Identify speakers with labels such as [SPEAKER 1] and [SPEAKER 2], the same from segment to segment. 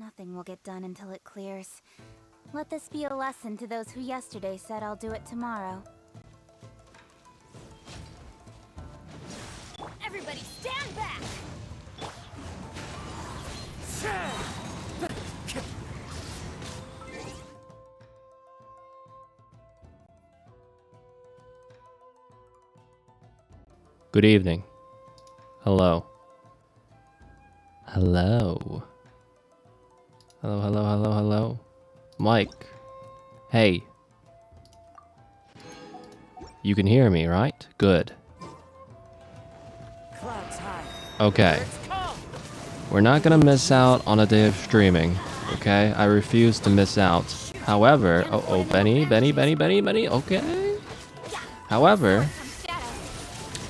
[SPEAKER 1] Nothing will get done until it clears. Let this be a lesson to those who yesterday said I'll do it tomorrow.
[SPEAKER 2] Everybody stand back!
[SPEAKER 3] Good evening. Hello. Hello. Hello, hello, hello, hello. Mike. Hey. You can hear me, right? Good. Okay. We're not gonna miss out on a day of streaming, okay? I refuse to miss out. However, Benny, okay. However,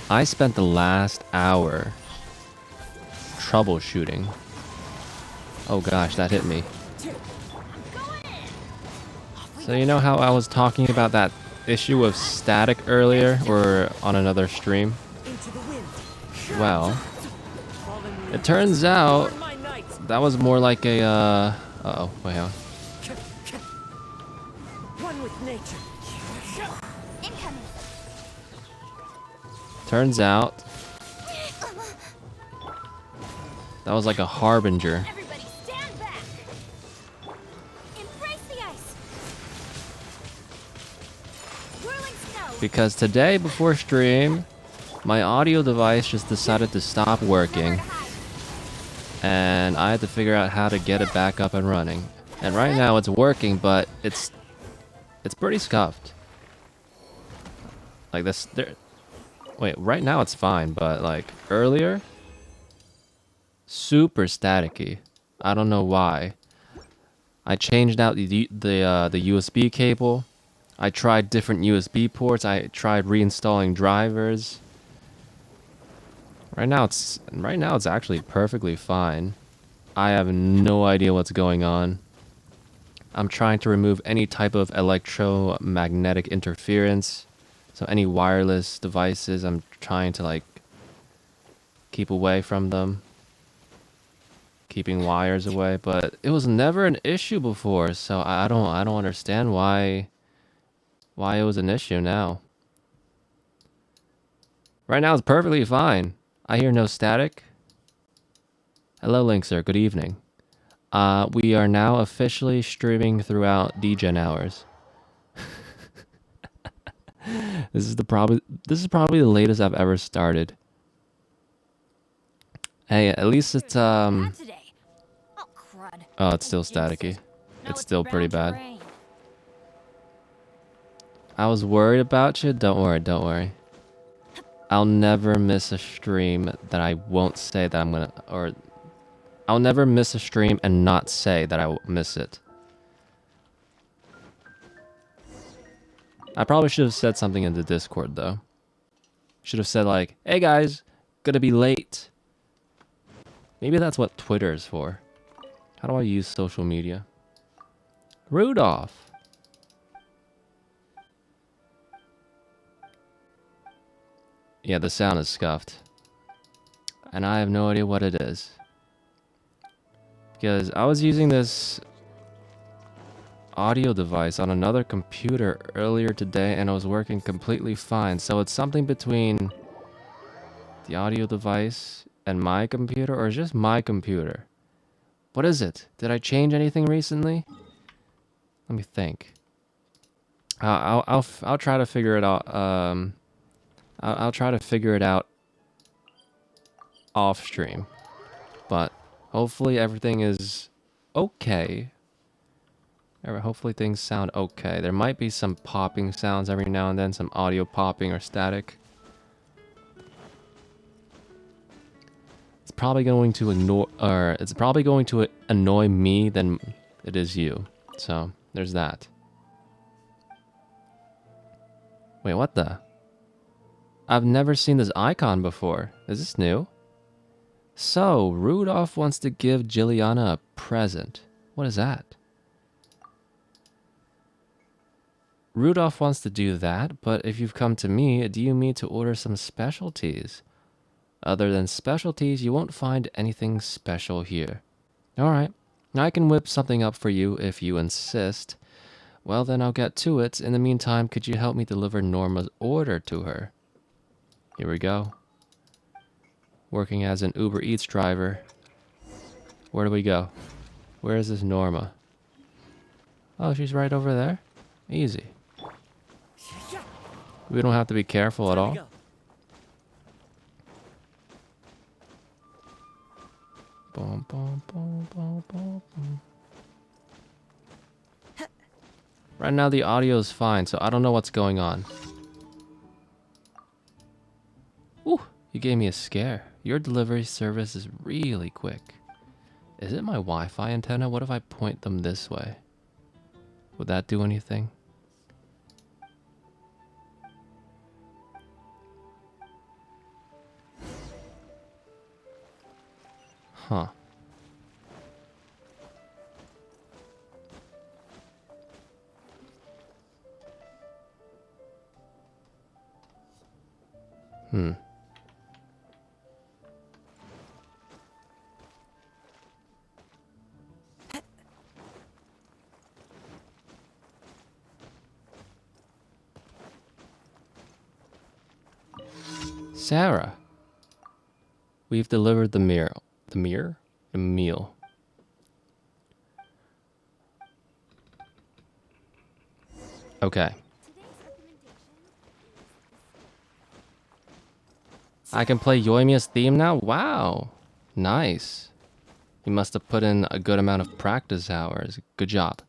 [SPEAKER 3] I spent the last hour troubleshooting. Oh gosh, that hit me. So you know how I was talking about that issue of static earlier, or on another stream? Well, it turns out that was more like a, uh-oh, wait, hang on. Turns out that was like a harbinger.
[SPEAKER 2] Everybody stand back! Embrace the ice! Whirling snow!
[SPEAKER 3] Because today, before stream, my audio device just decided to stop working. And I had to figure out how to get it back up and running. And right now it's working, but it's pretty scuffed. Like this, wait, right now it's fine, but like earlier, super staticky. I don't know why. I changed out the USB cable. I tried different USB ports. I tried reinstalling drivers. Right now it's actually perfectly fine. I have no idea what's going on. I'm trying to remove any type of electromagnetic interference. So any wireless devices, I'm trying to like keep away from them. Keeping wires away, but it was never an issue before, so I don't understand why it was an issue now. Right now it's perfectly fine. I hear no static. Hello, Linkser. Good evening. We are now officially streaming throughout DGen hours. This is probably the latest I've ever started. Hey, at least it's
[SPEAKER 2] Oh, crud.
[SPEAKER 3] oh, it's still staticky. It's still pretty bad. I was worried about you. Don't worry, don't worry. I'll never miss a stream that I won't say that I'm gonna, or I'll never miss a stream and not say that I will miss it. I probably should have said something in the Discord though. Should have said like, hey guys, gonna be late. Maybe that's what Twitter is for. How do I use social media? Rudolph. Yeah, the sound is scuffed. And I have no idea what it is. Because I was using this audio device on another computer earlier today and it was working completely fine. So it's something between the audio device and my computer, or just my computer. What is it? Did I change anything recently? Let me think. I'll try to figure it out. I'll try to figure it out off stream, but hopefully everything is okay. Hopefully things sound okay. There might be some popping sounds every now and then, some audio popping or static. It's probably going to annoy me than it is you. So there's that. Wait, what the? I've never seen this icon before. Is this new? So, Rudolph wants to give Jilliana a present. What is that? Rudolph wants to do that, but if you've come to me, do you mean to order some specialties? Other than specialties, you won't find anything special here. Alright. I can whip something up for you if you insist. Well, then I'll get to it. In the meantime, could you help me deliver Norma's order to her? Here we go. Working as an Uber Eats driver. Where do we go? Where is this Norma? Oh, she's right over there? Easy. We don't have to be careful at all. Boom, boom, boom, boom, boom, boom. Right now the audio is fine, so I don't know what's going on. Ooh, you gave me a scare. Your delivery service is really quick. Is it my Wi-Fi antenna? What if I point them this way? Would that do anything? Huh. Hmm. Sarah. We've delivered the meal. The meal? The meal. Okay. I can play Yoimiya's theme now? Wow. Nice. You must have put in a good amount of practice hours. Good job.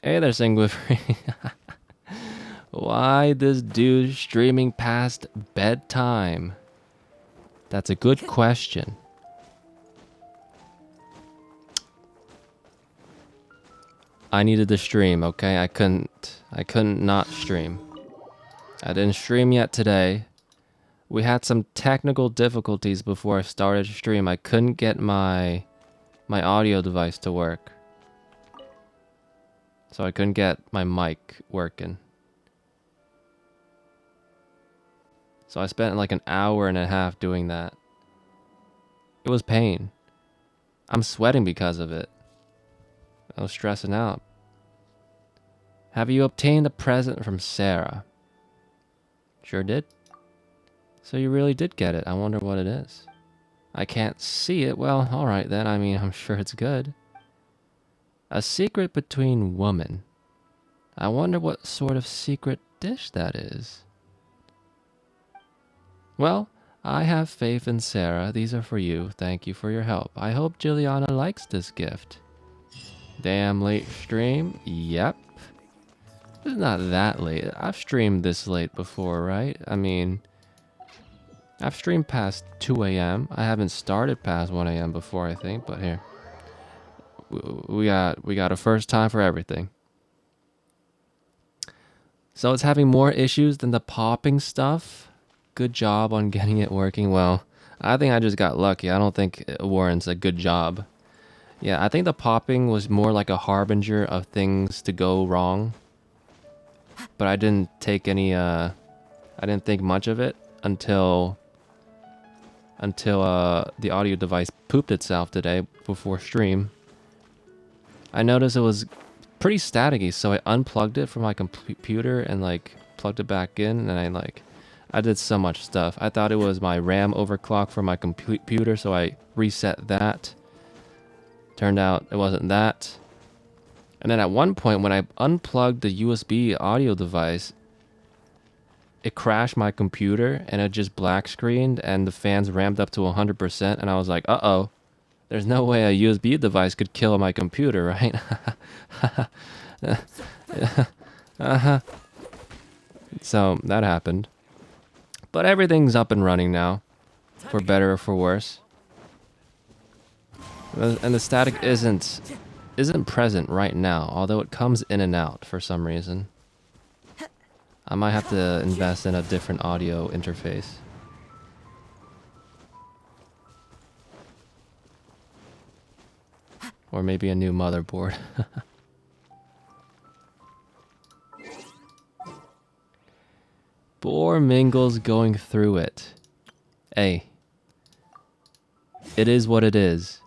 [SPEAKER 3] Hey there, Singwiffrey. Why this dude streaming past bedtime? That's a good question. I needed to stream, okay? I couldn't not stream. I didn't stream yet today. We had some technical difficulties before I started stream. I couldn't get my audio device to work. So I couldn't get my mic working. So I spent like an hour and a half doing that. It was pain. I'm sweating because of it. I was stressing out. Have you obtained a present from Sarah? Sure did. So you really did get it. I wonder what it is. I can't see it. Well, alright then. I mean, I'm sure it's good. A secret between women. I wonder what sort of secret dish that is. Well, I have faith in Sarah. These are for you. Thank you for your help. I hope Juliana likes this gift. Damn late stream? Yep. It's not that late. I've streamed this late before, right? I mean, I've streamed past 2 a.m. I haven't started past 1 a.m. before, I think, but here. We got a first time for everything. So it's having more issues than the popping stuff. Good job on getting it working. Well, I think I just got lucky. I don't think it warrants a good job. Yeah, I think the popping was more like a harbinger of things to go wrong. But I didn't take any, I didn't think much of it until the audio device pooped itself today before stream. I noticed it was pretty staticky, so I unplugged it from my computer and like plugged it back in, and I did so much stuff. I thought it was my RAM overclock for my computer, so I reset that. Turned out it wasn't that. And then at one point when I unplugged the USB audio device, it crashed my computer and it just black screened and the fans ramped up to 100%, and I was like, uh-oh. There's no way a USB device could kill my computer, right? So that happened. But everything's up and running now, for better or for worse. And the static isn't present right now, although it comes in and out for some reason. I might have to invest in a different audio interface. Or maybe a new motherboard. Boar Mingle's going through it. Hey, It is what it is.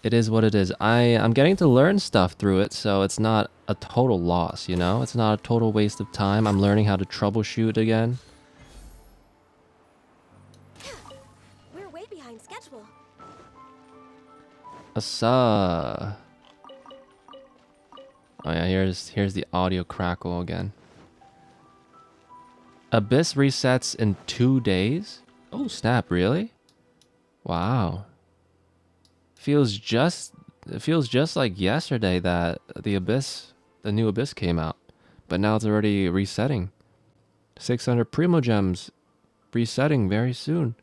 [SPEAKER 3] It is what it is. I'm getting to learn stuff through it, so it's not a total loss, you know? It's not a total waste of time. I'm learning how to troubleshoot again.
[SPEAKER 4] We're way behind schedule.
[SPEAKER 3] Asa. Oh yeah, here's the audio crackle again. Abyss resets in 2 days? Oh snap, really? Wow. It feels just like yesterday that the new Abyss came out. But now it's already resetting. 600 Primo Gems resetting very soon.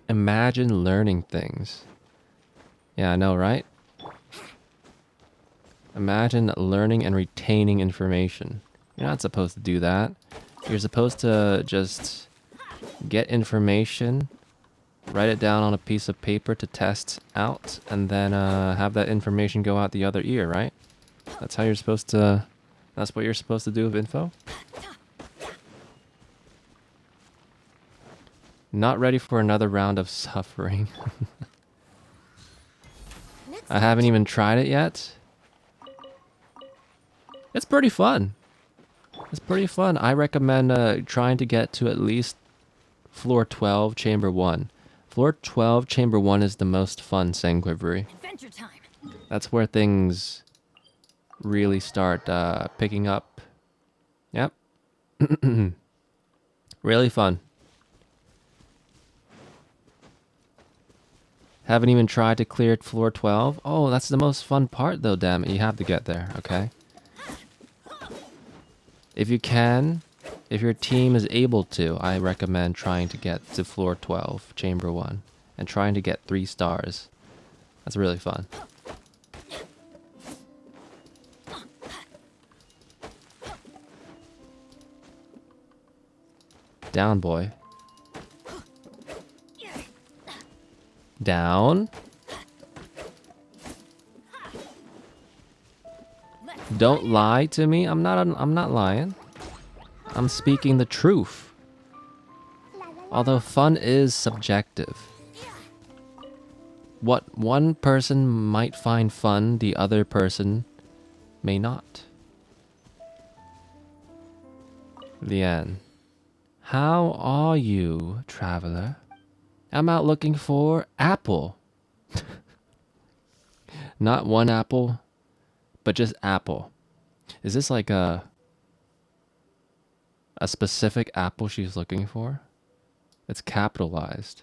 [SPEAKER 3] Imagine learning things. Yeah, I know, right? Imagine learning and retaining information. You're not supposed to do that. You're supposed to just get information, write it down on a piece of paper to test out, and then have that information go out the other ear, right? That's how you're supposed to... That's what you're supposed to do with info? Not ready for another round of suffering. I haven't even tried it yet. It's pretty fun. It's pretty fun. I recommend trying to get to at least floor 12, chamber 1. Floor 12, chamber 1 is the most fun Sanguivary.
[SPEAKER 2] Adventure time.
[SPEAKER 3] That's where things really start picking up. Yep. Really fun. Haven't even tried to clear floor 12. Oh, that's the most fun part though, damn it. You have to get there, okay? If you can, if your team is able to, I recommend trying to get to floor 12, chamber 1, and trying to get 3 stars. That's really fun. Down, boy. Down. Don't lie to me. I'm not lying. I'm speaking the truth. Although fun is subjective. What one person might find fun, the other person may not. The end. How are you, traveler? I'm out looking for apple. Not one apple, but just apple. Is this like a specific apple she's looking for? It's capitalized.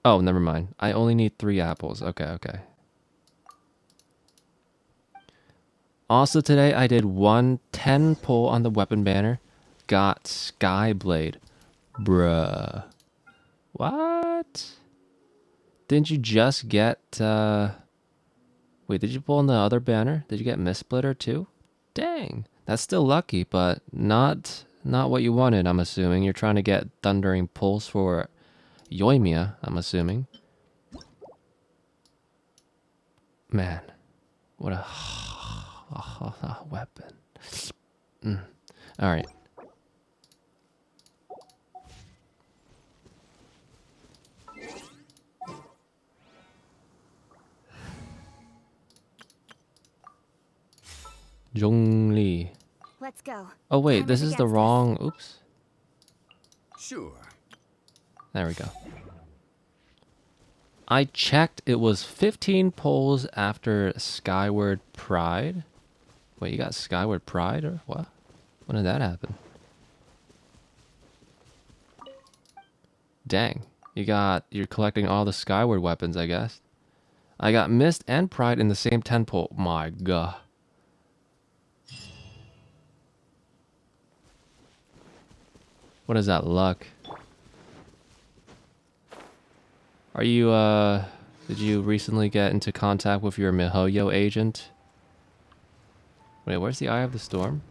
[SPEAKER 3] Oh, never mind. I only need 3 apples. Okay, okay. Also today I did 110 pull on the weapon banner. Got Skyblade. Bruh. What? Didn't you just get wait, did you pull on the other banner? Did you get Mistsplitter too? Dang. That's still lucky, but not what you wanted, I'm assuming. You're trying to get Thundering Pulse for Yoimiya, I'm assuming. Man. What a weapon. Alright. Zhongli.
[SPEAKER 1] Let's go.
[SPEAKER 3] Oh wait,
[SPEAKER 1] Time
[SPEAKER 3] this
[SPEAKER 1] is
[SPEAKER 3] is the
[SPEAKER 1] against us.
[SPEAKER 3] wrong... Oops.
[SPEAKER 5] Sure.
[SPEAKER 3] There we go. I checked, it was 15 pulls after Skyward Pride. Wait, you got Skyward Pride or what? When did that happen? Dang. You're collecting all the Skyward weapons, I guess. I got Mist and Pride in the same 10 pull. My god. What is that, luck? Are you, did you recently get into contact with your MiHoYo agent? Wait, where's the Eye of the Storm?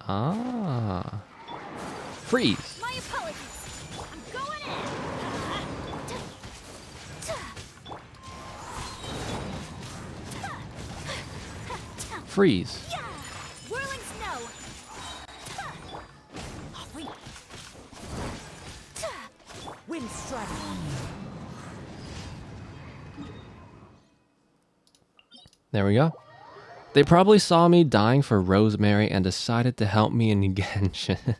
[SPEAKER 3] Ah. Freeze!
[SPEAKER 2] My apologies. I'm going in.
[SPEAKER 3] Freeze!
[SPEAKER 2] Whirling snow. Off we go. ready.
[SPEAKER 3] There we go. They probably saw me dying for Rosemary and decided to help me in Genshin.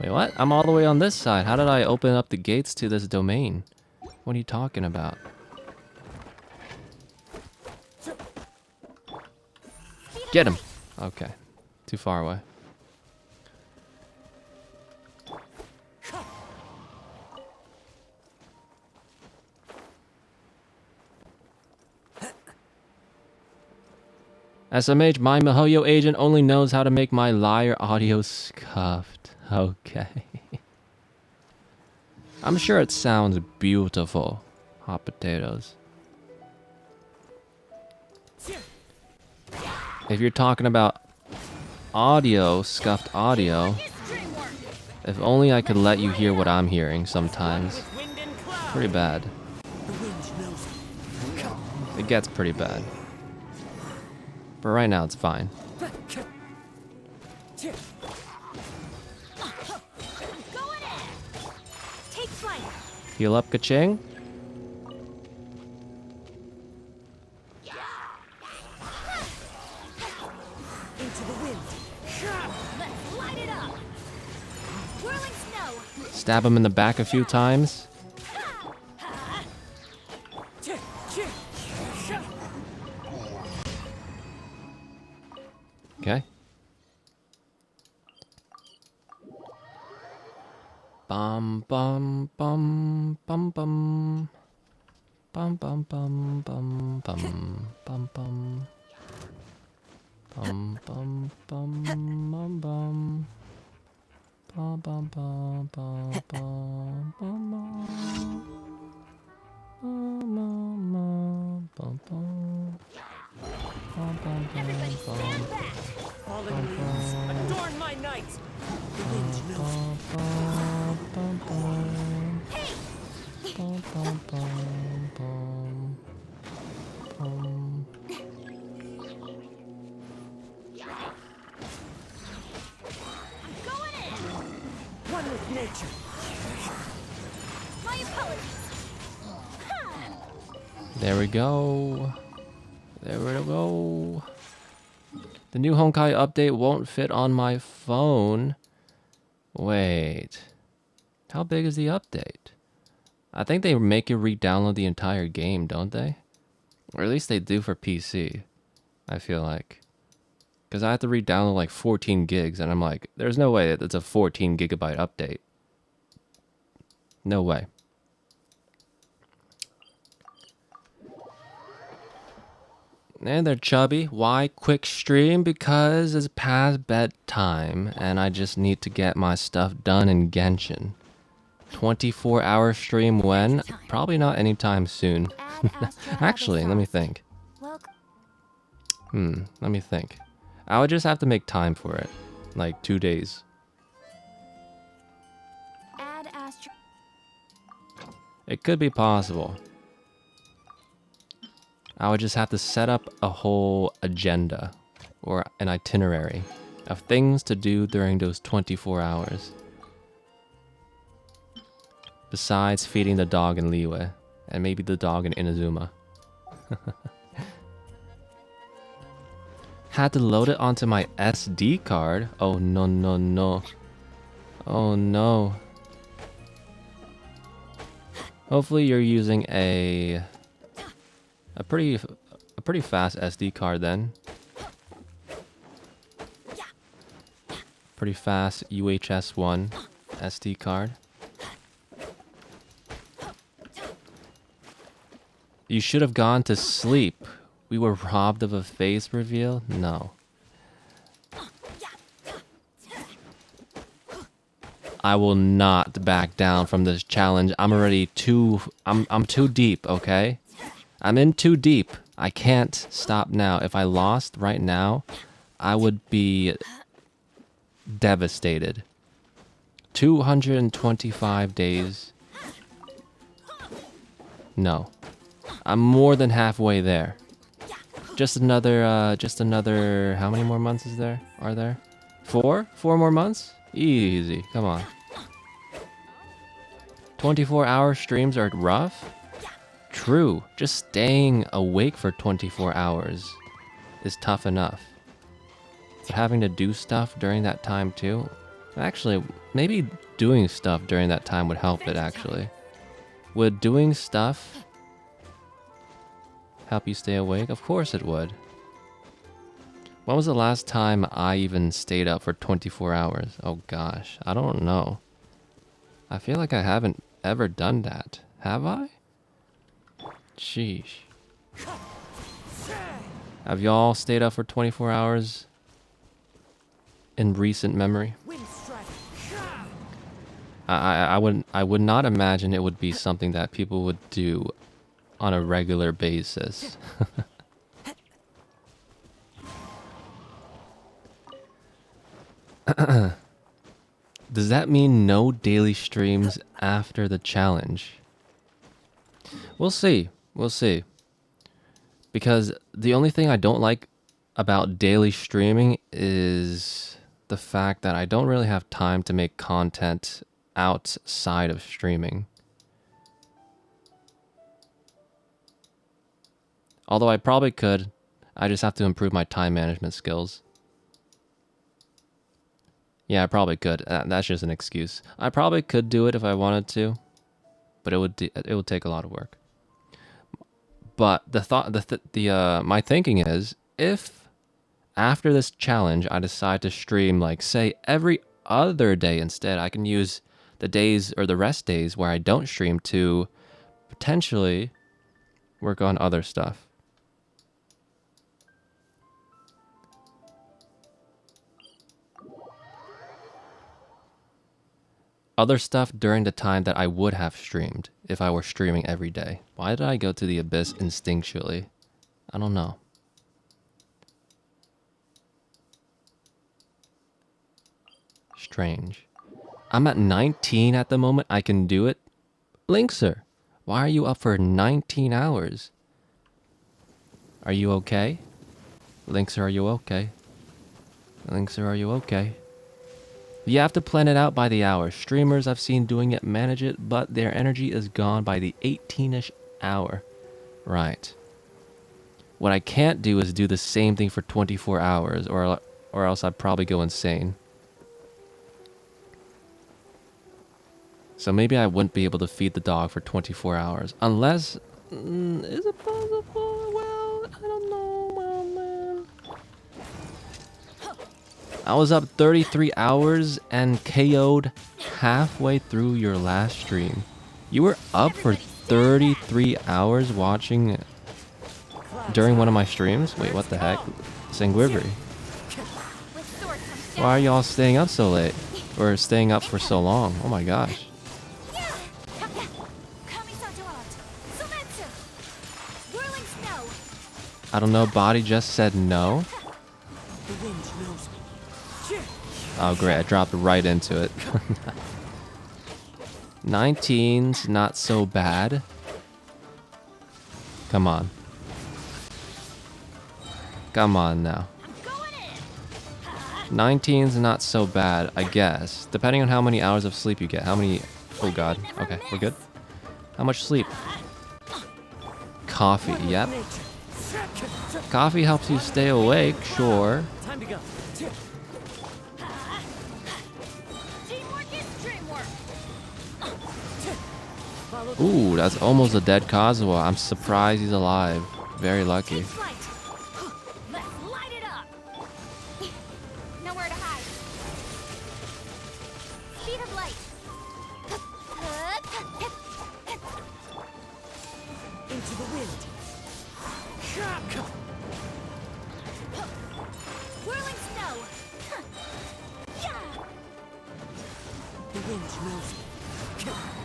[SPEAKER 3] Wait, what? I'm all the way on this side. How did I open up the gates to this domain? What are you talking about? Get him! Okay. Too far away. SMH, my MiHoYo agent only knows how to make my liar audio scuffed. Okay. I'm sure it sounds beautiful. Hot potatoes. If you're talking about audio, scuffed audio, if only I could let you hear what I'm hearing sometimes. Pretty bad. It gets pretty bad. But right now it's fine. Heal up, ka-ching. Stab him in the back a few times. Okay. Bum bum bum bum bum. Bum bum bum bum bum bum bum. Bum bum bum bum bum. Bum bum bum bum bum bum bum bum bum.
[SPEAKER 2] Everybody stand back! Fallen leaves, adorn my night! The wind knows. Hey! I'm going in! One with nature. My apologies.
[SPEAKER 3] There we go. There we go. The new Honkai update won't fit on my phone. Wait. How big is the update? I think they make you re-download the entire game, don't they? Or at least they do for PC, I feel like. Because I have to re-download like 14 gigs, and I'm like, there's no way that it's a 14 gigabyte update. No way. And they're chubby. Why quick stream? Because it's past bedtime, and I just need to get my stuff done in Genshin. 24-hour stream when? Probably not anytime soon. Actually, let me think. Let me think. I would just have to make time for it. Like 2 days. It could be possible. I would just have to set up a whole agenda or an itinerary of things to do during those 24 hours. Besides feeding the dog in Liyue, and maybe the dog in Inazuma. Had to load it onto my SD card. Oh no no no. Oh no. Hopefully you're using a pretty fast SD card then. Pretty fast UHS 1 SD card. You should have gone to sleep. We were robbed of a face reveal? No. I will not back down from this challenge. I'm too deep, okay? I'm in too deep. I can't stop now. If I lost right now, I would be devastated. 225 days. No. I'm more than halfway there. Just another, how many more months are there? 4? 4 more months? Easy, come on. 24-hour streams are rough? True, just staying awake for 24 hours is tough enough. But having to do stuff during that time too? Actually, maybe doing stuff during that time would help it actually. Would doing stuff help you stay awake? Of course it would. When was the last time I even stayed up for 24 hours? Oh gosh, I don't know. I feel like I haven't ever done that. Have I? Sheesh. Have y'all stayed up for 24 hours in recent memory? I would not imagine it would be something that people would do on a regular basis. Does that mean no daily streams after the challenge? We'll see. We'll see. Because the only thing I don't like about daily streaming is the fact that I don't really have time to make content outside of streaming. Although I probably could, I just have to improve my time management skills. Yeah, I probably could. That's just an excuse. I probably could do it if I wanted to, but it would take a lot of work. But my thinking is, if after this challenge I decide to stream like say every other day instead, I can use the days or the rest days where I don't stream to potentially work on other stuff. Other stuff during the time that I would have streamed if I were streaming every day. Why did I go to the abyss instinctually? I don't know. Strange. I'm at 19 at the moment. I can do it. Linkser, why are you up for 19 hours? Are you okay? Linkser, are you okay? Linkser, are you okay? You have to plan it out by the hour. Streamers I've seen doing it manage it, but their energy is gone by the 18-ish hour. Right. What I can't do is do the same thing for 24 hours, or else I'd probably go insane. So maybe I wouldn't be able to feed the dog for 24 hours. Unless... is it possible? Well, I don't know. Well, man. I was up 33 hours and KO'd halfway through your last stream. You were up for 33 hours watching during one of my streams? Wait, what the heck? Sanguivri. Why are y'all staying up so late? Or staying up for so long? Oh my gosh. I don't know, body just said no. Oh great, I dropped right into it. 19's not so bad. Come on. Come on now. 19's not so bad, I guess. Depending on how many hours of sleep you get. How many... Oh god. Okay, we're good. How much sleep? Coffee, yep. Coffee helps you stay awake, sure. Ooh, that's almost a dead Kazuha. I'm surprised he's alive. Very lucky.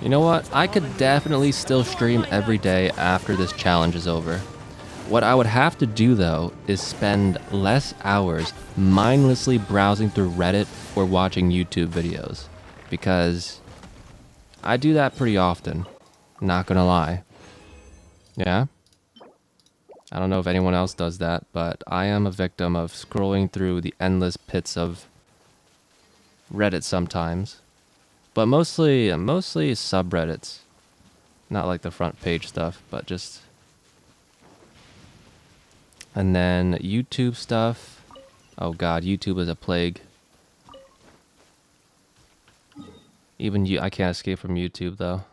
[SPEAKER 3] You know what? I could definitely still stream every day after this challenge is over. What I would have to do though is spend less hours mindlessly browsing through Reddit or watching YouTube videos. Because I do that pretty often. Not gonna lie. Yeah? I don't know if anyone else does that, but I am a victim of scrolling through the endless pits of Reddit sometimes. But mostly subreddits. Not like the front page stuff, but just... And then YouTube stuff. Oh god, YouTube is a plague. Even you, I can't escape from YouTube though.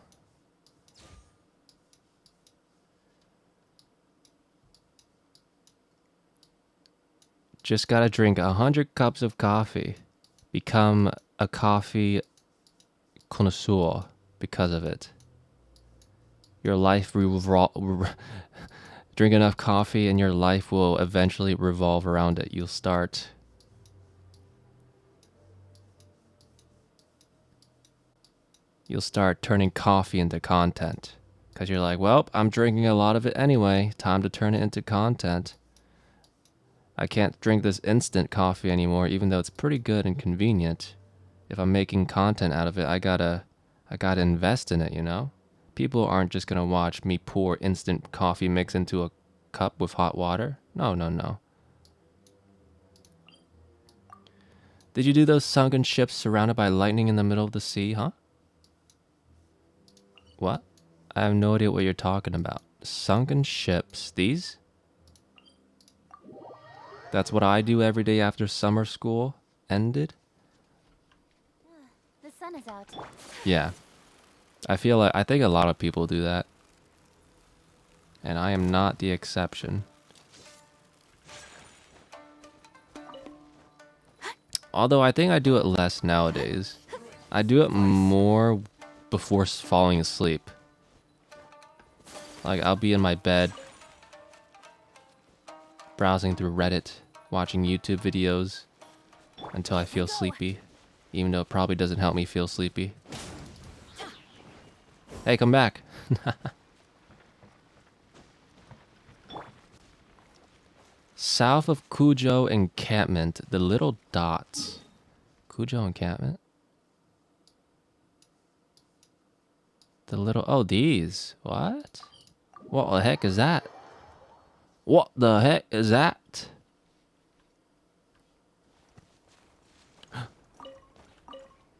[SPEAKER 3] Just gotta drink 100 cups of coffee. Become a coffee connoisseur because of it. Your life drink enough coffee and your life will eventually revolve around it. You'll start turning coffee into content. Because you're like, well, I'm drinking a lot of it anyway. Time to turn it into content. I can't drink this instant coffee anymore, even though it's pretty good and convenient. If I'm making content out of it, I gotta invest in it, you know? People aren't just gonna watch me pour instant coffee mix into a cup with hot water. No, no, no. Did you do those sunken ships surrounded by lightning in the middle of the sea, huh? What? I have no idea what you're talking about. Sunken ships. These? That's what I do every day after summer school ended?
[SPEAKER 1] The sun is out.
[SPEAKER 3] Yeah. I think a lot of people do that. And I am not the exception. Although I think I do it less nowadays. I do it more before falling asleep. Like, I'll be in my bed, browsing through Reddit, watching YouTube videos until I feel sleepy. Even though it probably doesn't help me feel sleepy. Hey, come back. South of Cujo encampment, the little dots. Cujo encampment? The little, oh, these. What? What the heck is that? What the heck is that?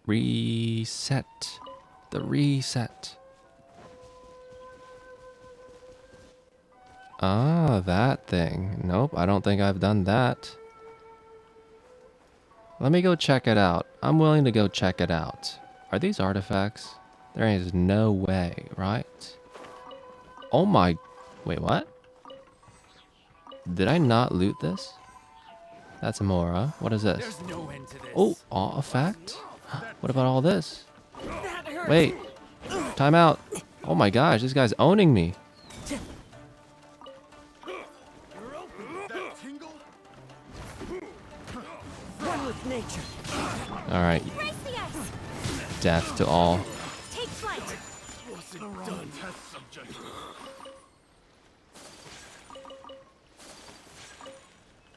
[SPEAKER 3] Reset. The reset. Ah, that thing. Nope, I don't think I've done that. Let me go check it out. I'm willing to go check it out. Are these artifacts? There is no way, right? Oh my... Wait, what? Did I not loot this? That's Mora. What is this?
[SPEAKER 2] There's no end to this.
[SPEAKER 3] Oh, artifact? What about all this? Wait. Time out. Oh my gosh, this guy's owning me.
[SPEAKER 2] One with nature.
[SPEAKER 3] Alright.
[SPEAKER 4] Race the ice.
[SPEAKER 3] Death to all.
[SPEAKER 4] Take flight.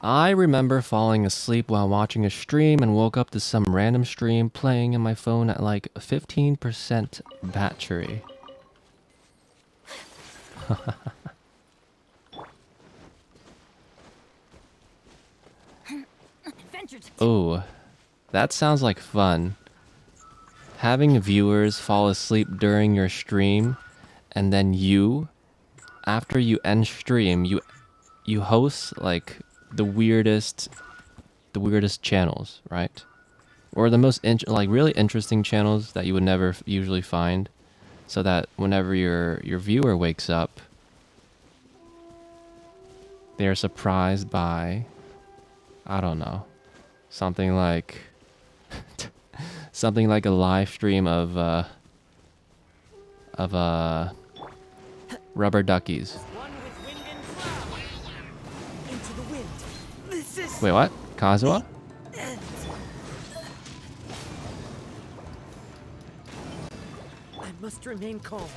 [SPEAKER 3] I remember falling asleep while watching a stream and woke up to some random stream playing in my phone at like 15% battery. Oh, that sounds like fun. Having viewers fall asleep during your stream and then you, after you end stream, you host like the weirdest channels, right? Or the most like really interesting channels that you would never usually find, so that whenever your viewer wakes up, they're surprised by, I don't know, something like something like a live stream of rubber duckies.
[SPEAKER 2] One with wind and cloud. Into the wind. This is...
[SPEAKER 3] Wait, what? Kazuha?
[SPEAKER 2] I must remain calm.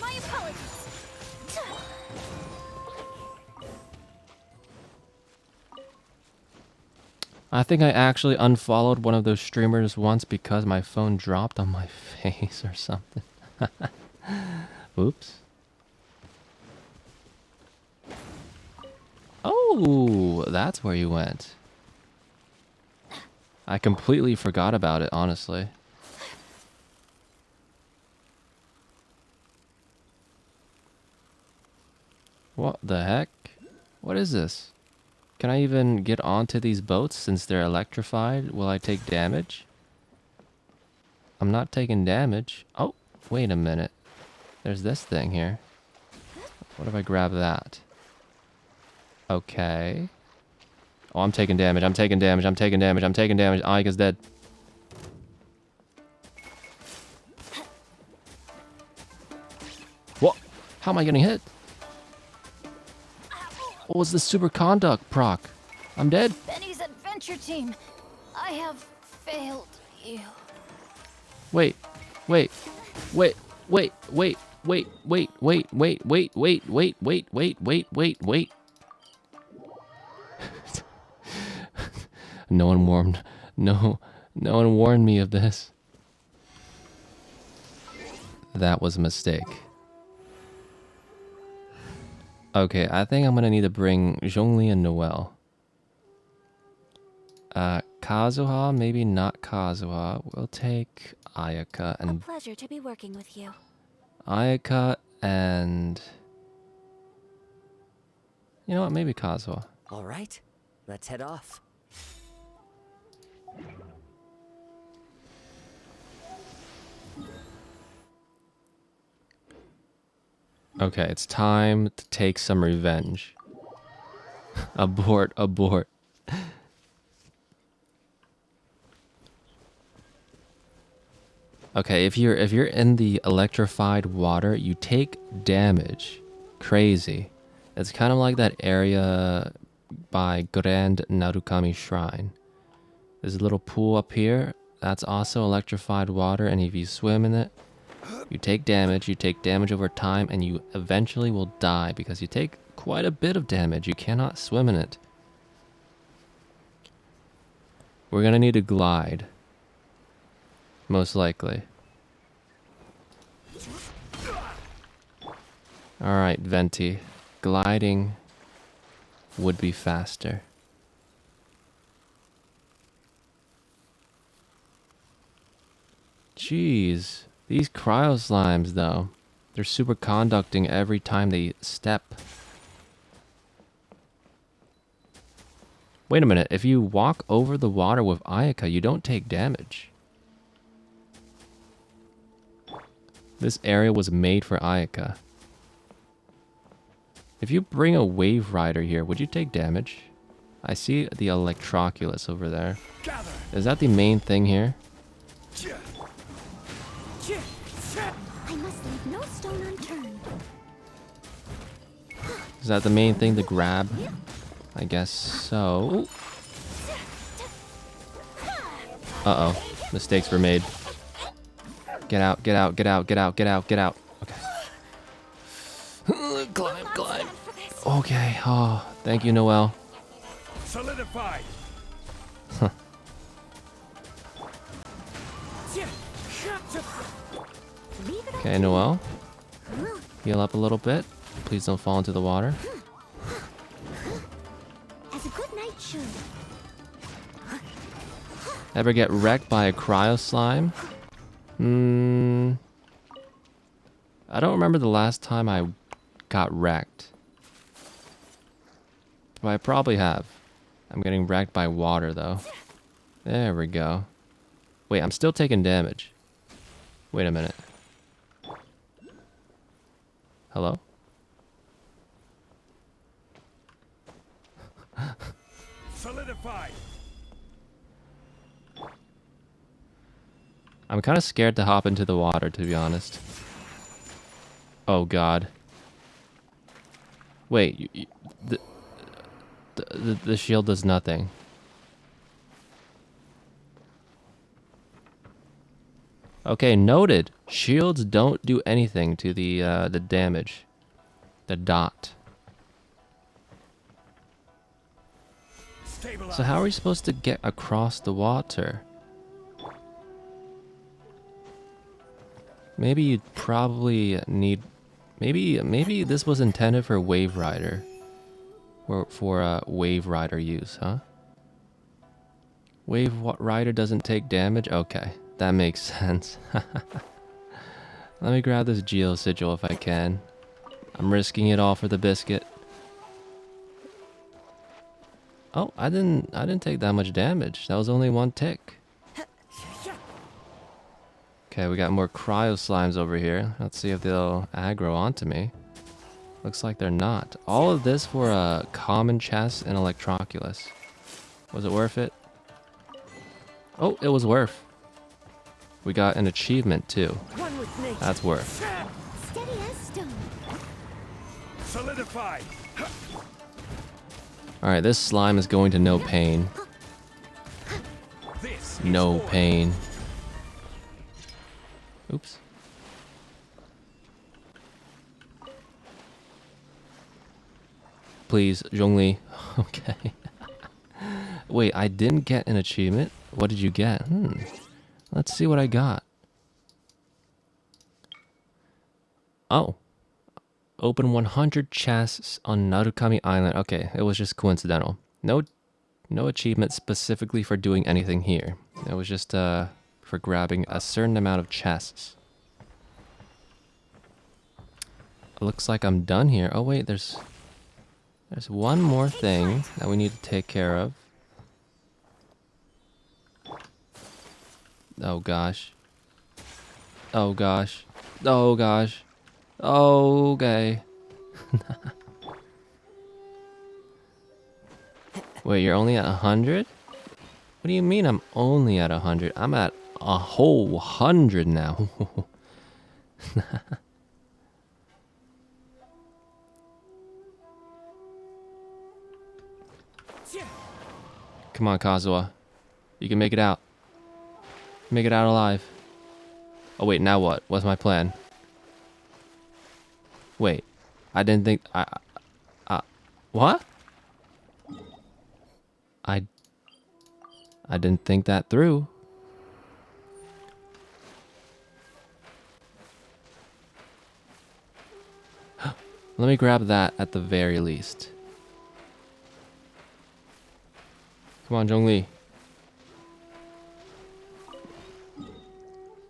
[SPEAKER 4] My apologies.
[SPEAKER 3] I think I actually unfollowed one of those streamers once because my phone dropped on my face or something. Oops. Oh, that's where you went. I completely forgot about it, honestly. What the heck? What is this? Can I even get onto these boats since they're electrified? Will I take damage? I'm not taking damage. Oh, wait a minute. There's this thing here. What if I grab that? Okay. Oh, I'm taking damage. I'm taking damage. I'm taking damage. I'm taking damage. Ayaka's dead. What? How am I getting hit? What was the super conduct proc? I'm dead.
[SPEAKER 4] Benny's adventure team. I have failed you.
[SPEAKER 3] Wait. Wait. Wait. Wait. Wait. Wait. Wait. Wait. Wait. Wait. Wait. Wait. Wait. Wait. Wait. Wait. No one warned. No one warned me of this. That was a mistake. Okay, I think I'm gonna need to bring Zhongli and Noelle. Kazuha, maybe not Kazuha. We'll take Ayaka
[SPEAKER 1] A
[SPEAKER 3] and
[SPEAKER 1] pleasure to be working with you.
[SPEAKER 3] Ayaka and you know what? Maybe Kazuha.
[SPEAKER 2] All right, let's head off.
[SPEAKER 3] Okay, it's time to take some revenge. Abort, abort. Okay, if you're in the electrified water, you take damage. Crazy. It's kind of like that area by Grand Narukami Shrine. There's a little pool up here. That's also electrified water, and if you swim in it, you take damage. You take damage over time, and you eventually will die because you take quite a bit of damage. You cannot swim in it. We're gonna need to glide. Most likely. Alright, Venti. Gliding would be faster. Jeez. These cryo slimes, though. They're super conducting every time they step. Wait a minute. If you walk over the water with Ayaka, you don't take damage. This area was made for Ayaka. If you bring a wave rider here, would you take damage? I see the Electroculus over there. Is that the main thing here?
[SPEAKER 1] I must leave no stone unturned.
[SPEAKER 3] Is that the main thing to grab? I guess so. Uh-oh. Mistakes were made. Get out, get out, get out, get out, get out, get out. Okay. Climb, climb. Okay. Oh, thank you, Noelle.
[SPEAKER 5] Solidified.
[SPEAKER 3] Okay, Noelle. Heal up a little bit. Please don't fall into the water.
[SPEAKER 1] As a good knight should.
[SPEAKER 3] Ever get wrecked by a cryo slime? I don't remember the last time I got wrecked. But I probably have. I'm getting wrecked by water, though. There we go. Wait, I'm still taking damage. Wait a minute. Hello?
[SPEAKER 5] Solidified.
[SPEAKER 3] I'm kind of scared to hop into the water, to be honest. Oh, God. Wait, the shield does nothing. Okay, noted. Shields don't do anything to the damage. The dot. So how are we supposed to get across the water? Maybe you'd probably need... Maybe this was intended for Wave Rider. Or for Wave Rider use, huh? Rider doesn't take damage? Okay, that makes sense. Let me grab this Geo Sigil if I can. I'm risking it all for the biscuit. Oh, I didn't take that much damage. That was only one tick. Okay, we got more cryo slimes over here. Let's see if they'll aggro onto me. Looks like they're not. All of this for a common chest and Electroculus. Was it worth it? Oh, it was worth. We got an achievement too.
[SPEAKER 2] One with nature.
[SPEAKER 3] That's worth.
[SPEAKER 4] Steady as stone.
[SPEAKER 5] Solidified.
[SPEAKER 3] Alright, this slime is going to no pain.
[SPEAKER 5] This
[SPEAKER 3] No
[SPEAKER 5] is order.
[SPEAKER 3] pain. Oops. Please, Zhongli. Okay. Wait, I didn't get an achievement? What did you get? Let's see what I got. Oh. Open 100 chests on Narukami Island. Okay, it was just coincidental. No achievement specifically for doing anything here. It was just for grabbing a certain amount of chests. Looks like I'm done here. Oh wait, there's one more thing that we need to take care of. Oh gosh. Oh gosh. Oh gosh. Okay. Wait, you're only at 100? What do you mean I'm only at 100? I'm at a whole 100 now. Come on, Kazuha. You can make it out. Make it out alive. Oh wait, now what? What's my plan? Wait, I didn't think what? I didn't think that through. Let me grab that at the very least. Come on, Zhongli.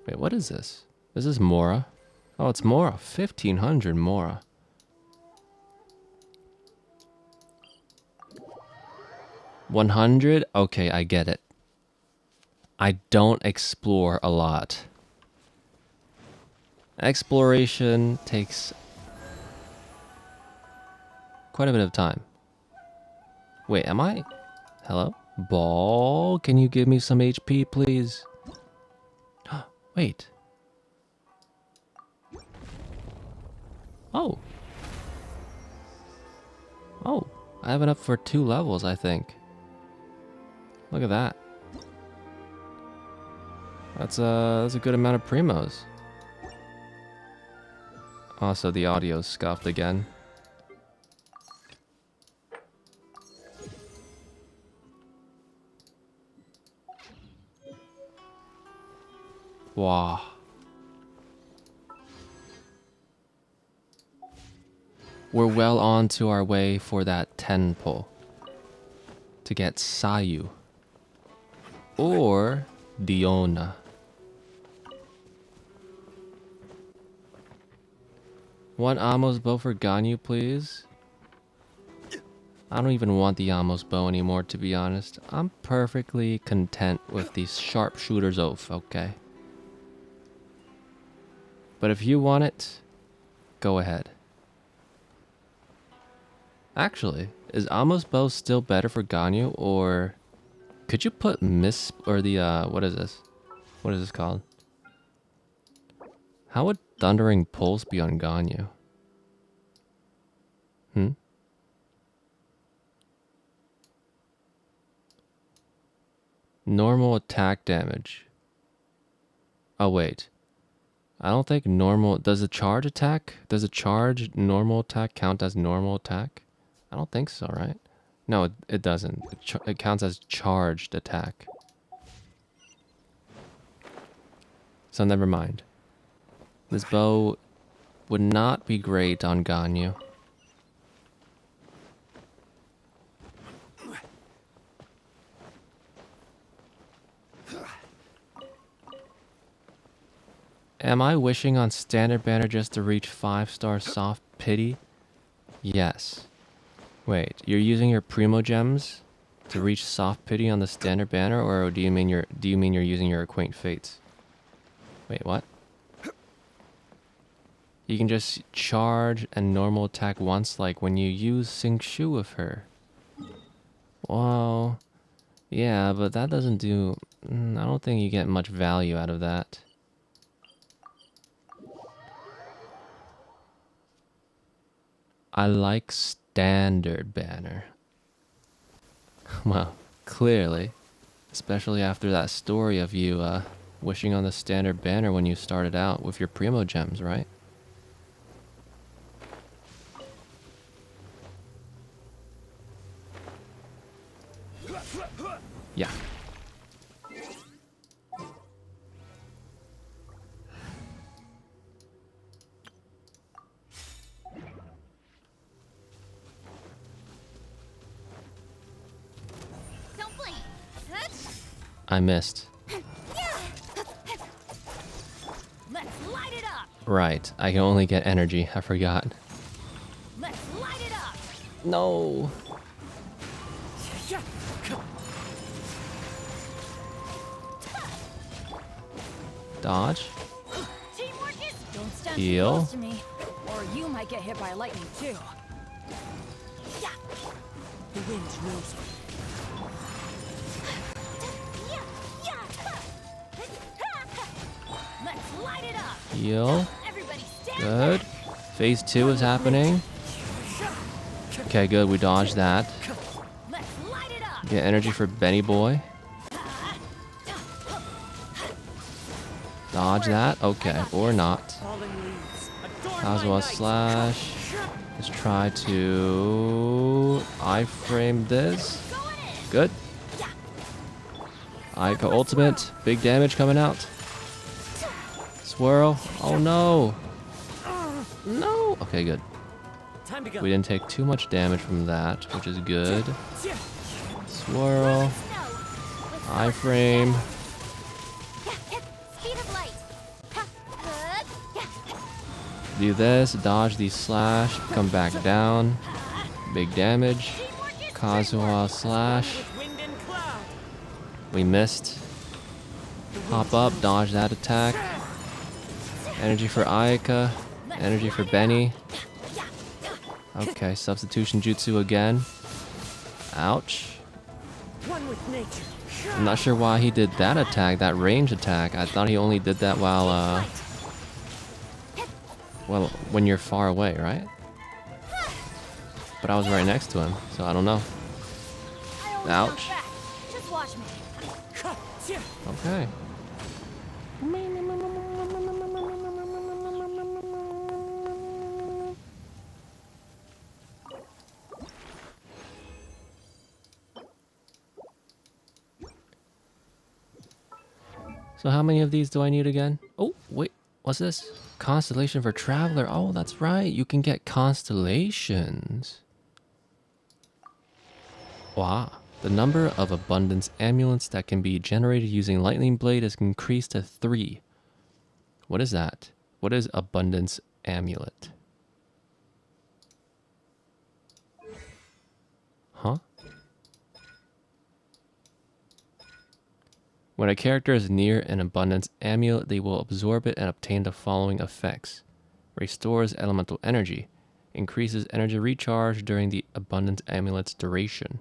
[SPEAKER 3] Wait, what is this? Is this Mora? Oh, it's Mora. 1500 Mora. $100? Okay, I get it. I don't explore a lot. Exploration takes quite a bit of time. Wait, am I? Hello? Ball, can you give me some HP, please? Wait. Oh. Oh, I have enough for 2 levels, I think. Look at that. That's a good amount of primos. Also, the audio's scuffed again. Wow. We're well on to our way for that 10 pull. To get Sayu. Or Diona. One Amos bow for Ganyu, please. I don't even want the Amos bow anymore, to be honest. I'm perfectly content with the sharpshooter's oath, okay? But if you want it, go ahead. Actually, is Amos bow still better for Ganyu, or could you put Miss or the what is this? What is this called? How would Thundering Pulse be on Ganyu? Normal attack damage. Oh wait. I don't think normal... Does a charge attack? Does a charge normal attack count as normal attack? I don't think so, right? No, it doesn't. It counts as charged attack. So never mind. This bow would not be great on Ganyu. Am I wishing on standard banner just to reach 5-star soft pity? Yes. Wait, you're using your primo gems to reach soft pity on the standard banner, or do you mean you're using your acquaint fates? Wait, what? You can just charge and normal attack once, like when you use Sing Shu with her. Well, yeah, but that doesn't do... I don't think you get much value out of that. I like standard banner. Well, clearly. Especially after that story of you wishing on the standard banner when you started out with your primo gems, right? Yeah.
[SPEAKER 4] Don't blink.
[SPEAKER 3] I missed.
[SPEAKER 4] Let's light it up.
[SPEAKER 3] Right, I can only get energy. I forgot.
[SPEAKER 4] Let's light it up.
[SPEAKER 3] No. Dodge.
[SPEAKER 4] Teamwork is. Don't stand too
[SPEAKER 3] Heal.
[SPEAKER 4] close to me, or you might get hit by lightning too. Yeah.
[SPEAKER 2] The wind knows me.
[SPEAKER 4] Let's light it up.
[SPEAKER 3] Heal.
[SPEAKER 4] Everybody stand
[SPEAKER 3] Good. Phase 2 is happening. Okay, good. We dodged that.
[SPEAKER 4] Let's light it up.
[SPEAKER 3] Get energy for Benny Boy. Dodge that. Okay, or not.
[SPEAKER 2] Falling leaves. Adorn
[SPEAKER 3] As
[SPEAKER 2] my
[SPEAKER 3] well
[SPEAKER 2] night.
[SPEAKER 3] slash. Let's try to iframe this. Good. Ico ultimate. Big damage coming out. Swirl. Oh no. No. Okay, good.
[SPEAKER 2] Time to go.
[SPEAKER 3] We didn't take too much damage from that, which is good. Swirl. Iframe.
[SPEAKER 1] Speed of light.
[SPEAKER 3] Do this. Dodge the slash. Come back down. Big damage. Kazuha slash.
[SPEAKER 2] With wind and cloud.
[SPEAKER 3] We missed. Hop up. Dodge that attack. Energy for Ayaka. Energy for Benny. Okay, substitution jutsu again. Ouch.
[SPEAKER 2] One with nature.
[SPEAKER 3] I'm not sure why he did that attack, that range attack. I thought he only did that while, well, when you're far away, right? But I was right next to him, so I don't know. Ouch.
[SPEAKER 4] Just watch me.
[SPEAKER 3] Okay. So how many of these do I need again? Oh, wait, what's this? Constellation for Traveler. Oh, that's right. You can get constellations. Wow. The number of abundance amulets that can be generated using Lightning Blade is increased to 3. What is that? What is abundance amulet? Huh? When a character is near an abundance amulet, they will absorb it and obtain the following effects. Restores elemental energy. Increases energy recharge during the abundance amulet's duration.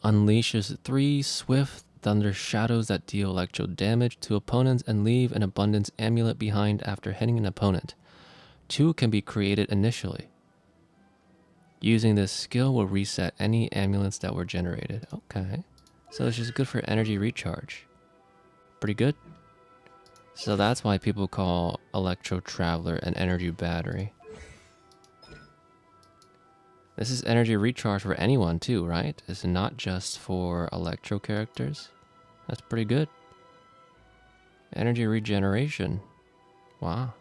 [SPEAKER 3] Unleashes 3 swift thunder shadows that deal electro damage to opponents and leave an abundance amulet behind after hitting an opponent. 2 can be created initially. Using this skill will reset any amulets that were generated. Okay. So it's just good for energy recharge. Pretty good. So that's why people call Electro Traveler an energy battery. This is energy recharge for anyone too, right? It's not just for Electro characters. That's pretty good. Energy regeneration. Wow.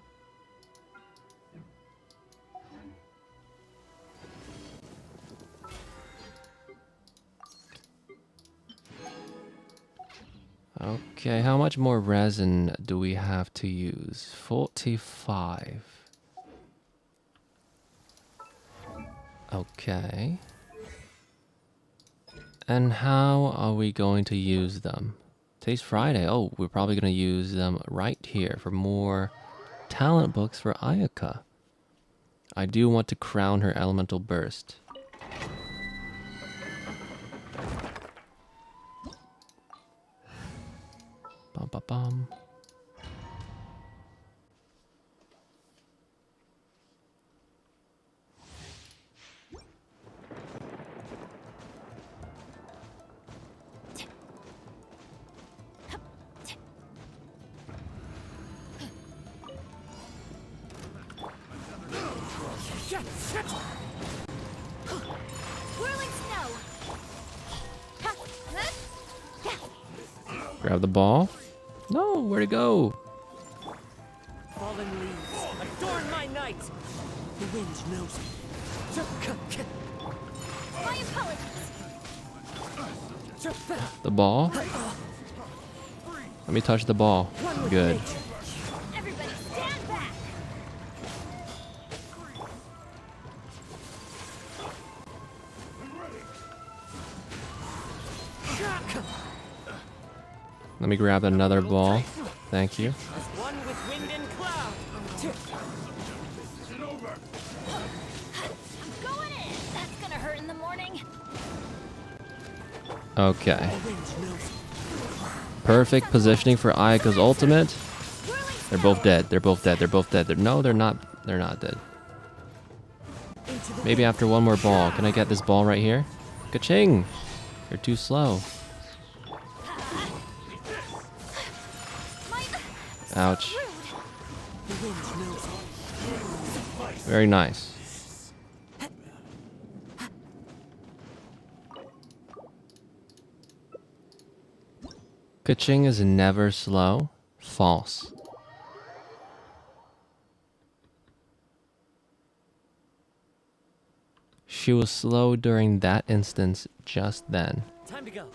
[SPEAKER 3] Okay, how much more resin do we have to use? 45. Okay. And how are we going to use them? Today's Friday. Oh, we're probably going to use them right here for more talent books for Ayaka. I do want to crown her elemental burst. Bum, bum, bum.
[SPEAKER 1] Whirling snow.
[SPEAKER 3] Grab the ball. No, where'd it go?
[SPEAKER 2] Falling leaves, adorn my night. The wind knows me.
[SPEAKER 1] My apologies.
[SPEAKER 3] The ball? Let me touch the ball. Good.
[SPEAKER 1] Everybody stand back.
[SPEAKER 3] Let me grab another ball. Thank you.
[SPEAKER 2] As one with wind and cloud.
[SPEAKER 1] Going in. That's gonna hurt in the morning.
[SPEAKER 3] Okay.
[SPEAKER 2] The wind knows me.
[SPEAKER 3] Perfect positioning for Ayaka's ultimate.
[SPEAKER 1] Whirling
[SPEAKER 3] They're
[SPEAKER 1] snow.
[SPEAKER 3] both dead. They're both dead. They're both dead. No, they're not. They're not dead.
[SPEAKER 2] Into the
[SPEAKER 3] Maybe after one more ball. Can I get this ball right here? Ka-ching! You're too slow.
[SPEAKER 1] My
[SPEAKER 3] Ouch.
[SPEAKER 1] rude.
[SPEAKER 2] The wind knows me.
[SPEAKER 3] Very nice. Ka-ching is never slow. False. She was slow during that instance just then.
[SPEAKER 2] Time to go.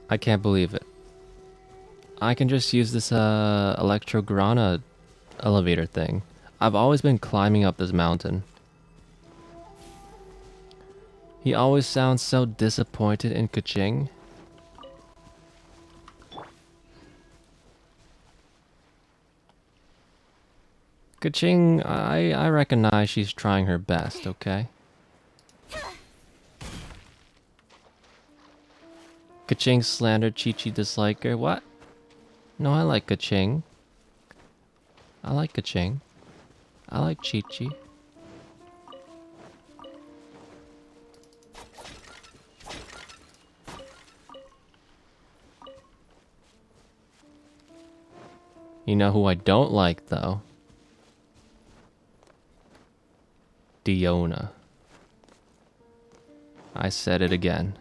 [SPEAKER 3] I can't believe it. I can just use this Electrograna elevator thing. I've always been climbing up this mountain. He always sounds so disappointed in Ka-ching. Ka-ching, I recognize she's trying her best, okay? Ka-ching slandered Chi-Chi disliker. What? No, I like Ka-ching. I like Ka-ching. I like Chi-Chi. You know who I don't like, though? Diona. I said it again.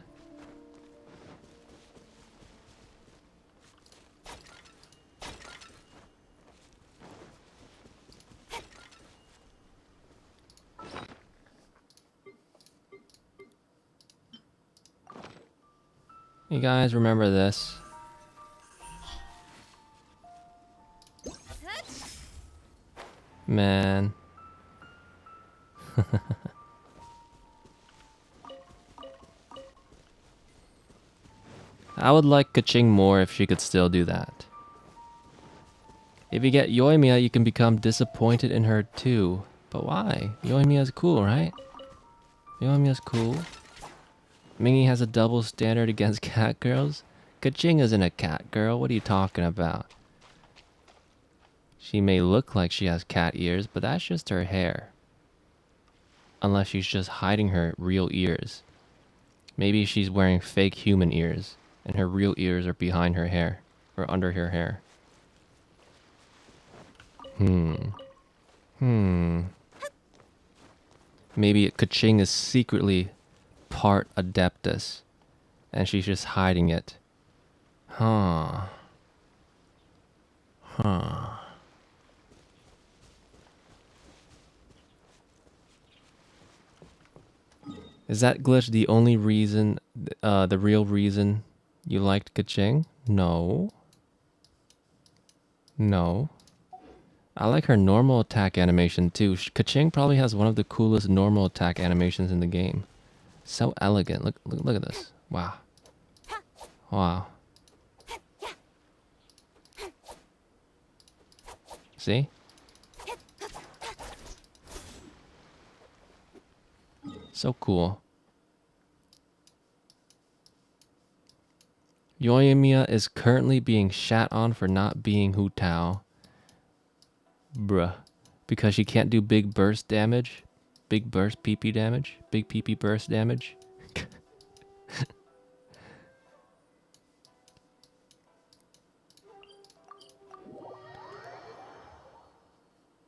[SPEAKER 3] You guys remember this? Man. I would like Ka-ching more if she could still do that. If you get Yoimiya, you can become disappointed in her too. But why? Yoimiya's cool, right? Yoimiya's cool. Mingy has a double standard against cat girls. Ka-ching isn't a cat girl. What are you talking about? She may look like she has cat ears, but that's just her hair. Unless she's just hiding her real ears. Maybe she's wearing fake human ears, and her real ears are behind her hair, or under her hair. Maybe Kaching is secretly part Adeptus, and she's just hiding it. Huh. Huh. Is that glitch the only reason, the real reason you liked Kaching? No. No. I like her normal attack animation too. Kaching probably has one of the coolest normal attack animations in the game. So elegant. Look at this. Wow. Wow. See? So cool. Yoimiya is currently being shat on for not being Hu Tao. Bruh. Because she can't do big burst damage. Big burst PP damage. Big PP burst damage.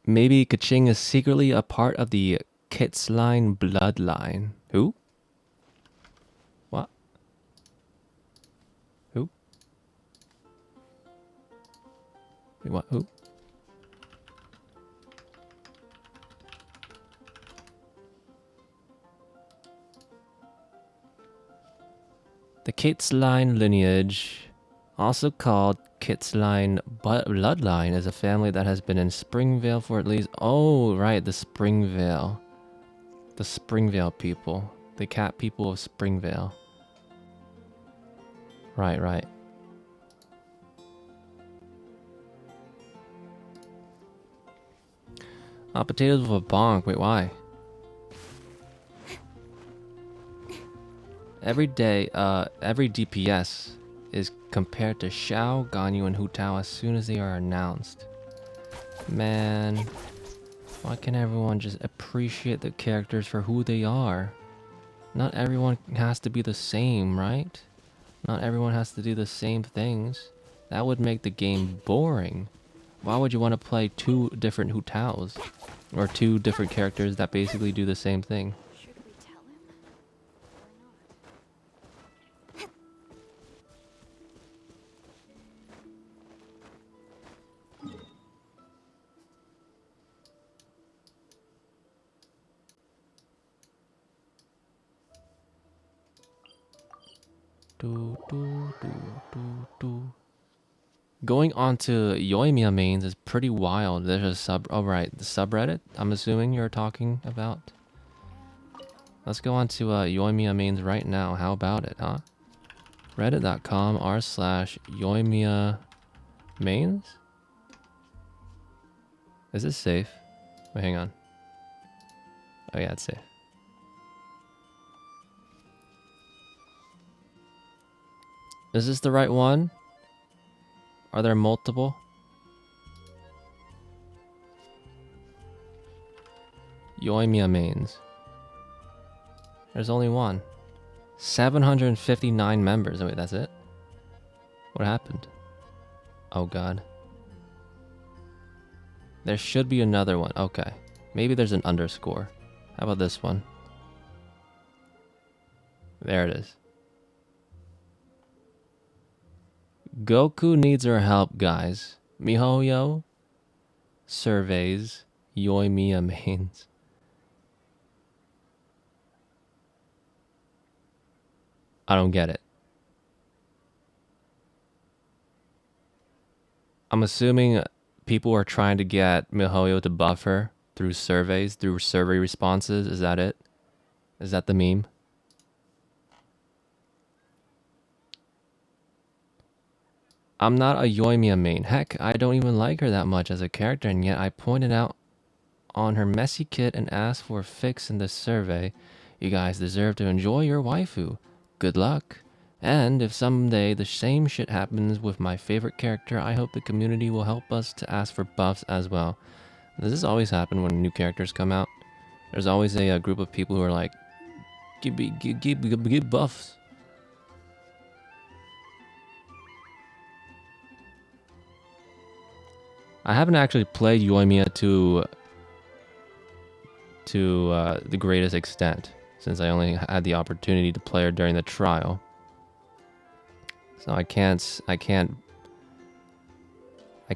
[SPEAKER 3] Maybe Kaching is secretly a part of the Kitzline bloodline. Who? What? Who? Wait, what? Who? The Kitzline lineage, also called Kitzline bloodline, is a family that has been in Springvale for at least... Oh, right, the Springvale. The Springvale people. The cat people of Springvale. Right, right. Potatoes with a bonk. Wait, why? Every day, every DPS is compared to Xiao, Ganyu, and Hu Tao as soon as they are announced. Man, why can't everyone just appreciate the characters for who they are? Not everyone has to be the same, right? Not everyone has to do the same things. That would make the game boring. Why would you want to play two different Hu Taos? Or two different characters that basically do the same thing?
[SPEAKER 1] Should we tell him?
[SPEAKER 3] Going on to Yoimiya mains is pretty wild. There's a oh right, the subreddit I'm assuming you're talking about. Let's go on to Yoimiya mains right now. How about it, huh? Reddit.com/Yoimiya mains. Is this safe? Wait, hang on. Oh yeah, it's safe. Is this the right one? Are there multiple? Yoimiya mains. There's only one. 759 members. Oh, wait, that's it? What happened? Oh god. There should be another one. Okay. Maybe there's an underscore. How about this one? There it is. Goku needs our help, guys. MiHoYo surveys Yoimiya mains. I don't get it. I'm assuming people are trying to get MiHoYo to buff her through surveys, through survey responses. Is that it? Is that the meme? I'm not a Yoimiya main. Heck, I don't even like her that much as a character, and yet I pointed out on her messy kit and asked for a fix in this survey. You guys deserve to enjoy your waifu. Good luck. And if someday the same shit happens with my favorite character, I hope the community will help us to ask for buffs as well. Does this always happen when new characters come out? There's always a group of people who are like, give buffs. I haven't actually played Yoimiya to to the greatest extent, since I only had the opportunity to play her during the trial. So I can't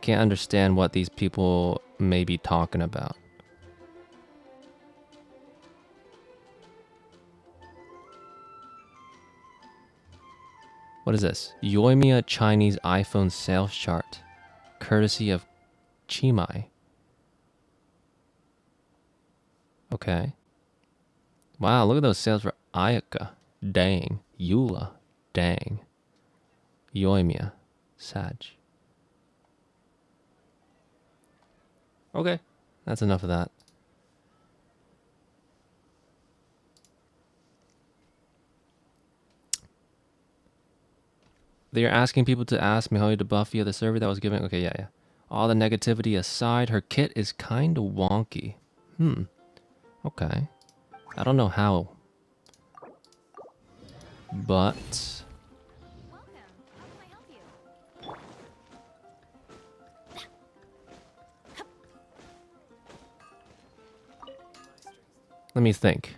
[SPEAKER 3] understand what these people may be talking about. What is this? Yoimiya Chinese iPhone sales chart, courtesy of Chimai. Okay. Wow, look at those sales for Ayaka. Dang. Eula. Dang. Yoimiya. Sag. Okay. That's enough of that. They are asking people to ask Mihoyo to buff via the server that was given. Okay, yeah. All the negativity aside, her kit is kind of wonky. Okay. I don't know how. But...
[SPEAKER 1] Welcome. How can I help you?
[SPEAKER 3] let me think.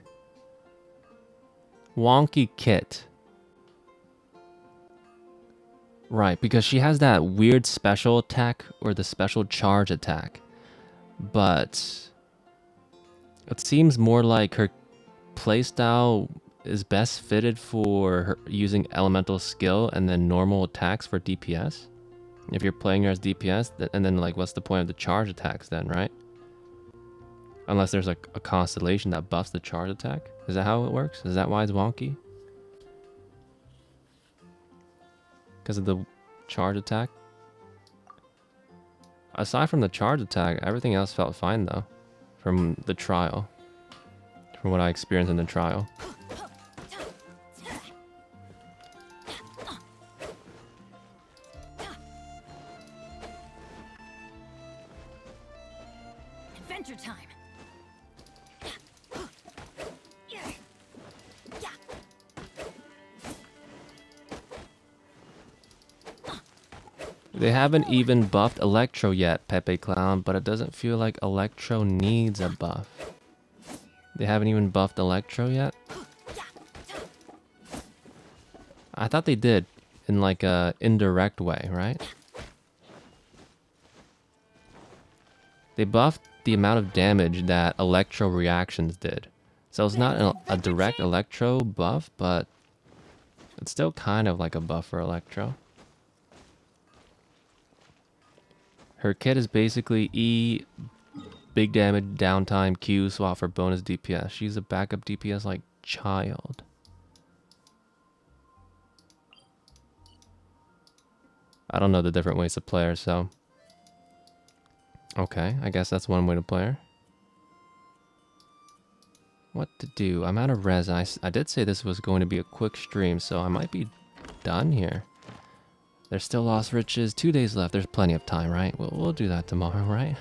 [SPEAKER 3] Wonky kit. Right, because she has that weird special attack or the special charge attack. But it seems more like her playstyle is best fitted for her using elemental skill and then normal attacks for DPS. If you're playing her as DPS, and then like what's the point of the charge attacks then, right? Unless there's like a constellation that buffs the charge attack. Is that how it works? Is that why it's wonky? Because of the charge attack? Aside from the charge attack, everything else felt fine though. From the trial. From what I experienced in the trial.
[SPEAKER 4] Adventure time.
[SPEAKER 3] They haven't even buffed Electro yet, Pepe Clown, but it doesn't feel like Electro needs a buff. They haven't even buffed Electro yet? I thought they did, in like a indirect way, right? They buffed the amount of damage that Electro reactions did. So it's not a direct Electro buff, but it's still kind of like a buff for Electro. Her kit is basically E, big damage, downtime, Q, swap for bonus DPS. She's a backup DPS like child. I don't know the different ways to play her, so... Okay, I guess that's one way to play her. What to do? I'm out of res. I did say this was going to be a quick stream, so I might be done here. There's still Lost Riches. 2 days left. There's plenty of time, right? We'll do that tomorrow, right?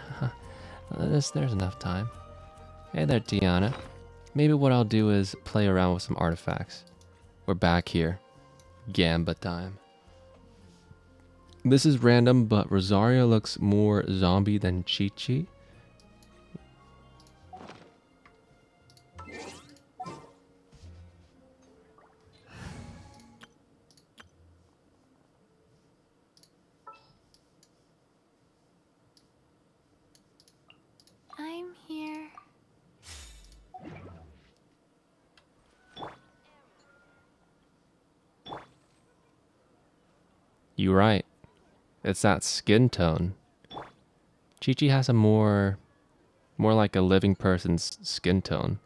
[SPEAKER 3] There's enough time. Hey there, Tiana. Maybe what I'll do is play around with some artifacts. We're back here. Gamba time. This is random, but Rosaria looks more zombie than Chi-Chi.
[SPEAKER 1] I'm here.
[SPEAKER 3] You're right. It's that skin tone. Chi-Chi has a more like a living person's skin tone.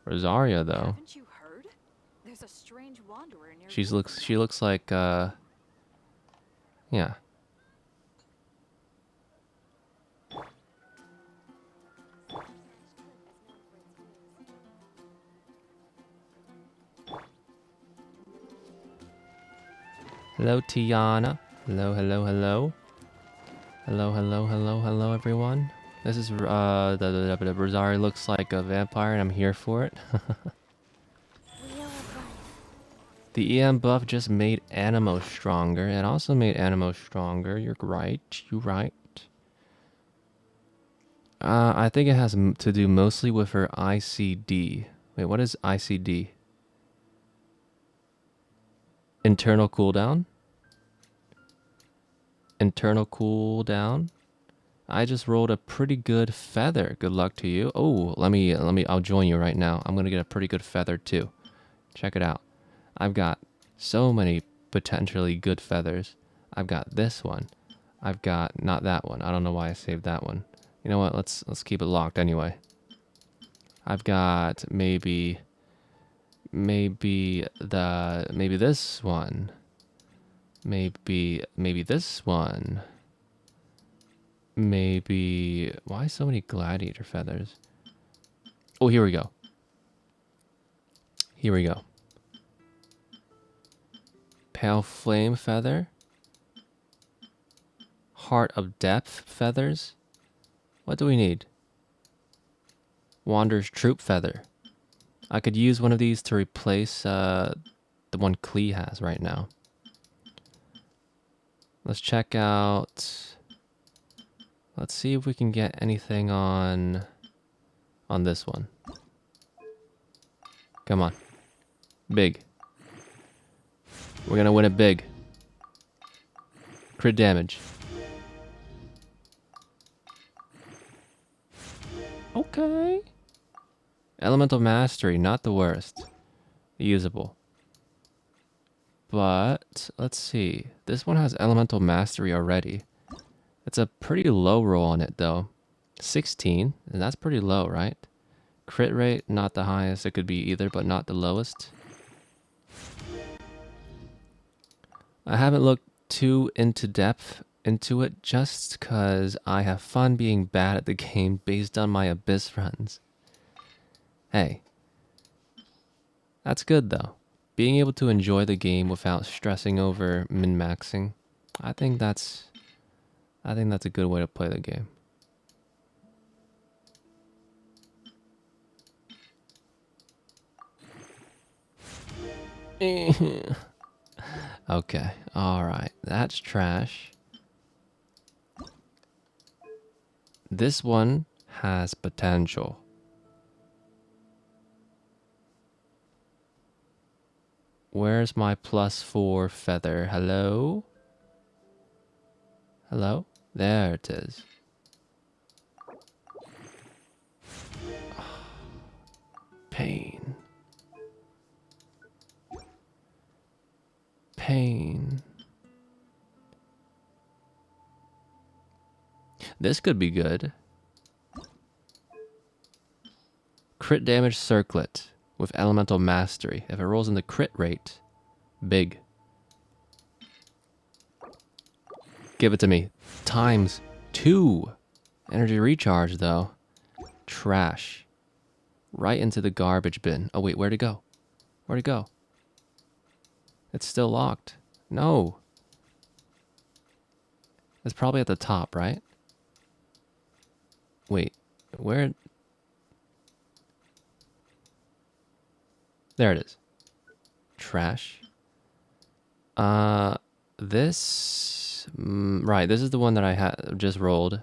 [SPEAKER 3] Rosaria, though,
[SPEAKER 4] Haven't you heard? There's a strange wanderer near.
[SPEAKER 3] she looks like yeah. Hello, Tiana. Hello, hello, hello. Hello, hello, hello, hello, everyone. This is the Rosaria looks like a vampire, and I'm here for it.
[SPEAKER 1] Wheel of life.
[SPEAKER 3] The EM buff just made Animo stronger. It also made Animo stronger. You're right. You're right. I think it has to do mostly with her ICD. Wait, what is ICD? Internal cooldown? Internal cooldown? I just rolled a pretty good feather. Good luck to you. Oh, I'll join you right now. I'm gonna get a pretty good feather too. Check it out. I've got so many potentially good feathers. I've got this one. I've got not that one. I don't know why I saved that one. You know what? Let's keep it locked anyway. I've got maybe this one. Maybe this one. Maybe why so many gladiator feathers? Oh, here we go. Here we go. Pale flame feather. Heart of depth feathers. What do we need? Wanderer's troop feather. I could use one of these to replace the one Klee has right now. Let's check out. Let's see if we can get anything on this one. Come on. Big. We're gonna win it big. Crit damage. Okay. Elemental mastery, not the worst. Usable. But let's see. This one has elemental mastery already. It's a pretty low roll on it though. 16, and that's pretty low, right? Crit rate, not the highest it could be either, but not the lowest. I haven't looked too into depth into it just because I have fun being bad at the game based on my Abyss runs. Hey, that's good though. Being able to enjoy the game without stressing over min-maxing, I think that's a good way to play the game. Okay, alright, that's trash. This one has potential. Where's my +4 feather? Hello? Hello? There it is. Pain. Pain. This could be good. Crit damage circlet with elemental mastery. If it rolls in the crit rate, big. Give it to me. ×2. Energy recharge though. Trash. Right into the garbage bin. Oh wait, where'd it go? Where'd it go? It's still locked. No. It's probably at the top, right? Wait, where? There it is. Trash. This... right, this is the one that I had just rolled.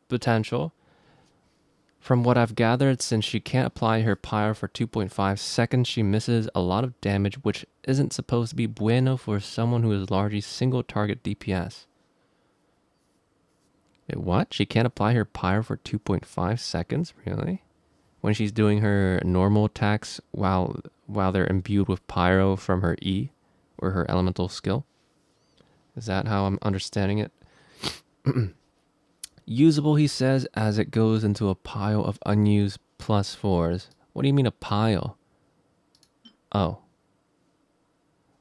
[SPEAKER 3] Potential. From what I've gathered, since she can't apply her pyro for 2.5 seconds, she misses a lot of damage, which isn't supposed to be bueno for someone who is largely single target DPS. Wait, what? She can't apply her pyro for 2.5 seconds? Really? When she's doing her normal attacks while they're imbued with pyro from her E or her elemental skill? Is that how I'm understanding it? Usable, he says, as it goes into a pile of unused +4s. What do you mean a pile? Oh.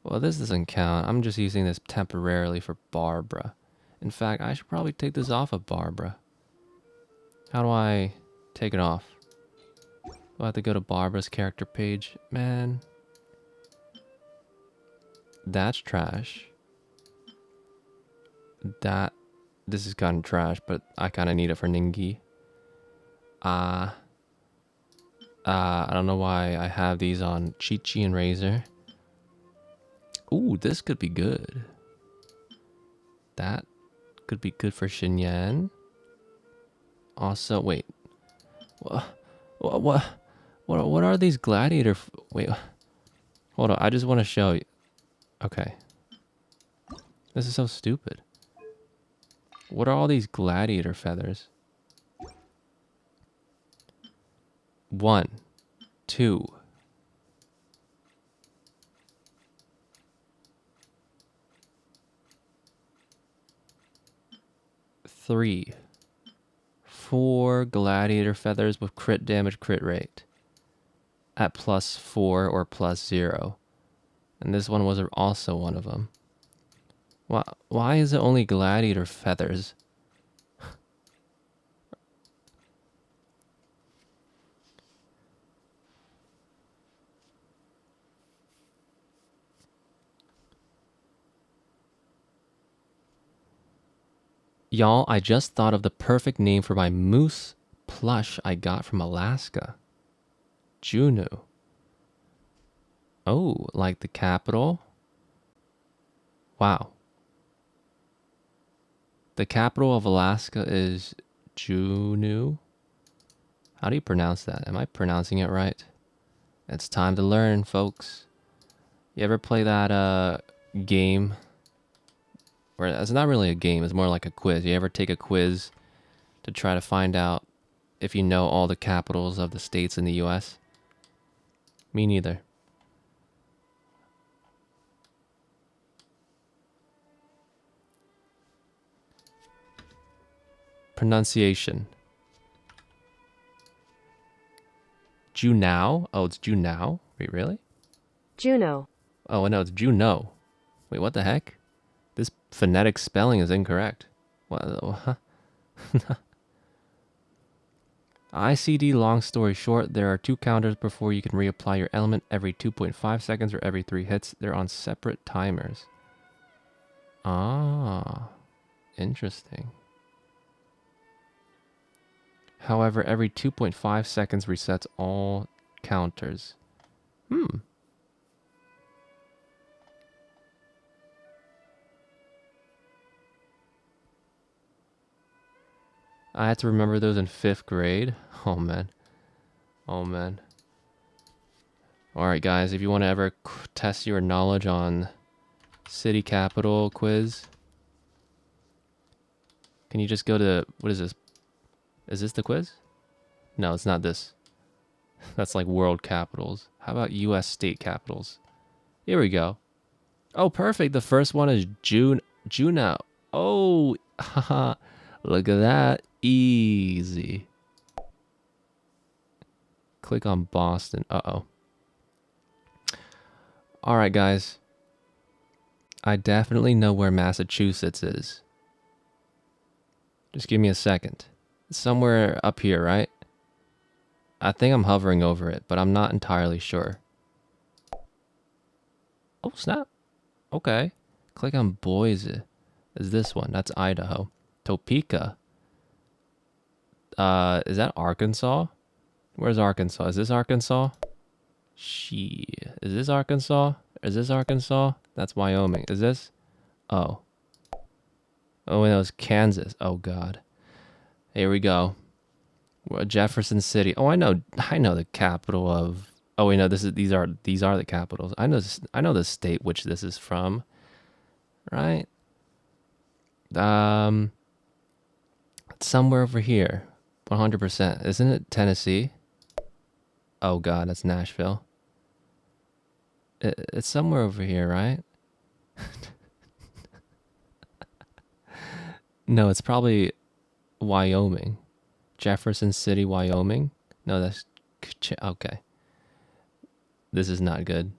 [SPEAKER 3] Well, this doesn't count. I'm just using this temporarily for Barbara. In fact, I should probably take this off of Barbara. How do I take it off? Do I have to go to Barbara's character page? Man. That's trash. This is kind of trash, but I kind of need it for Ningi. I don't know why I have these on Chi-Chi and Razor. Ooh, this could be good. That could be good for Xinyan. Also, wait. What? What? What are these gladiator? Wait. Hold on. I just want to show you. Okay. This is so stupid. What are all these gladiator feathers? 1, 2. 3, 4 gladiator feathers with crit damage, crit rate at +4 or +0. And this one was also one of them. Why is it only gladiator feathers? Y'all, I just thought of the perfect name for my moose plush I got from Alaska. Juneau. Oh, like the capital? Wow. The capital of Alaska is Juneau? How do you pronounce that? Am I pronouncing it right? It's time to learn, folks. You ever play that game? Where it's not really a game, it's more like a quiz. You ever take a quiz to try to find out if you know all the capitals of the states in the US? Me neither. Pronunciation. Juneau? Oh, it's Juneau? Wait, really?
[SPEAKER 6] Juno.
[SPEAKER 3] Oh, no, it's Juneau. Wait, what the heck? This phonetic spelling is incorrect. What? ICD, long story short, there are 2 counters before you can reapply your element every 2.5 seconds or every 3 hits. They're on separate timers. Ah, interesting. However, every 2.5 seconds resets all counters. I had to remember those in 5th grade. Oh, man. Oh, man. Alright, guys, if you want to ever test your knowledge on city capital quiz, can you just go to... What is this? Is this the quiz? No, it's not this. That's like world capitals. How about U.S. state capitals? Here we go. Oh, perfect. The first one is Juneau. Oh, haha. Look at that. Easy. Click on Boston. Uh-oh. All right, guys. I definitely know where Massachusetts is. Just give me a second. It's somewhere up here, right? I think I'm hovering over it, but I'm not entirely sure. Oh, snap. Okay. Click on Boise. Is this one? That's Idaho. Topeka. Is that Arkansas? Where's Arkansas? Is this Arkansas? Is this Arkansas? Is this Arkansas? That's Wyoming. Is this? Oh. Oh, and that was Kansas. Oh, God. Here we go. Jefferson City. Oh, I know the capital of... Oh, wait, no, these are the capitals. I know the state which this is from. Right? It's somewhere over here. 100%. Isn't it Tennessee? Oh, God, that's Nashville. It's somewhere over here, right? No, it's probably Wyoming. Jefferson City, Wyoming. No, that's... Okay. This is not good.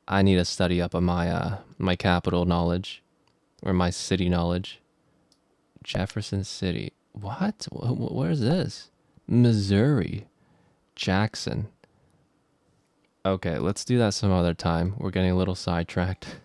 [SPEAKER 3] I need to study up on my my capital knowledge. Or my city knowledge. Jefferson City. What? Where is this? Missouri. Jackson. Okay, let's do that some other time. We're getting a little sidetracked.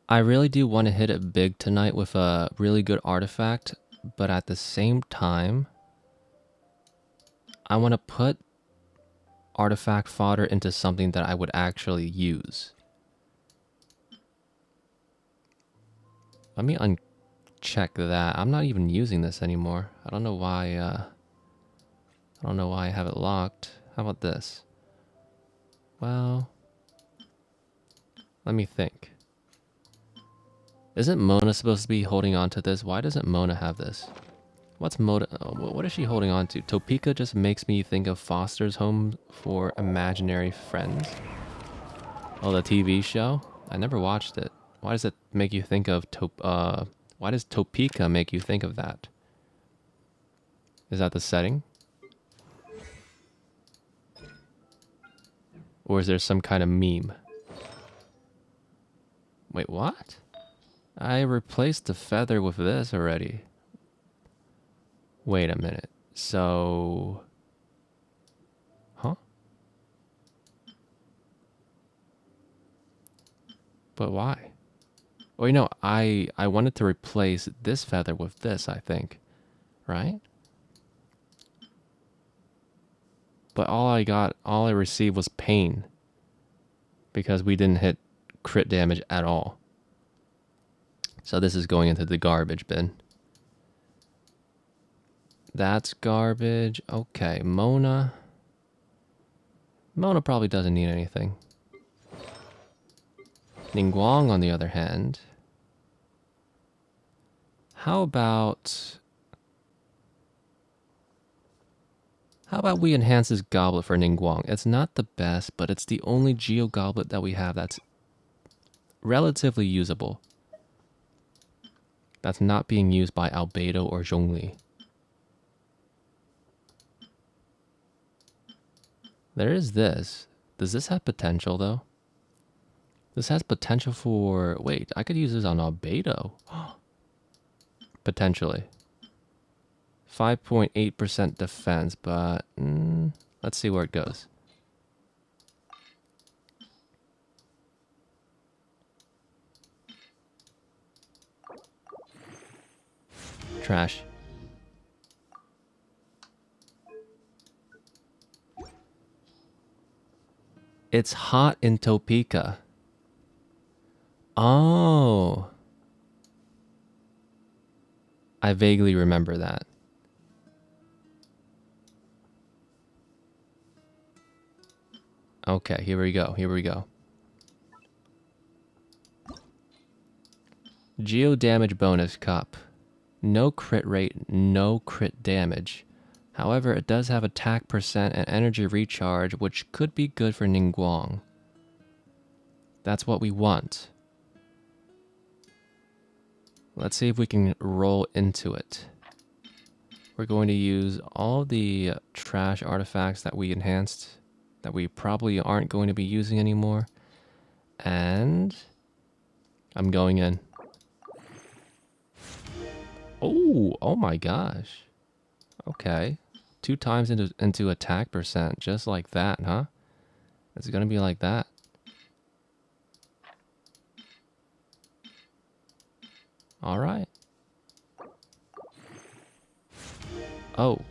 [SPEAKER 3] I really do want to hit it big tonight with a really good artifact, but at the same time, I want to put artifact fodder into something that I would actually use. Let me uncheck that. I'm not even using this anymore. I don't know why I have it locked. How about this? Well, let me think. Isn't Mona supposed to be holding on to this? Why doesn't Mona have this? What's Mona? What is she holding on to? Topeka just makes me think of Foster's Home for Imaginary Friends. Oh, the TV show? I never watched it. Why does it make you think of why does Topeka make you think of that? Is that the setting? Or is there some kind of meme? Wait, what? I replaced the feather with this already. Wait a minute. So... Huh? But why? Oh, you know, I wanted to replace this feather with this, I think. Right? But all I received was pain. Because we didn't hit crit damage at all. So this is going into the garbage bin. That's garbage. Okay, Mona. Mona probably doesn't need anything. Ningguang, on the other hand. How about we enhance this goblet for Ningguang? It's not the best, but it's the only Geo goblet that we have that's relatively usable. That's not being used by Albedo or Zhongli. There is this. Does this have potential, though? This has potential for... Wait, I could use this on Albedo. Potentially. 5.8% defense, but... let's see where it goes. Trash. It's hot in Topeka. Oh. I vaguely remember that. Okay, here we go. Here we go. Geo damage bonus cup. No crit rate, no crit damage. However, it does have attack percent and energy recharge, which could be good for Ningguang. That's what we want. Let's see if we can roll into it. We're going to use all the trash artifacts that we enhanced, that we probably aren't going to be using anymore. And I'm going in. Oh my gosh. Okay. 2 times into attack percent, just like that, huh? It's gonna be like that. All right. Oh.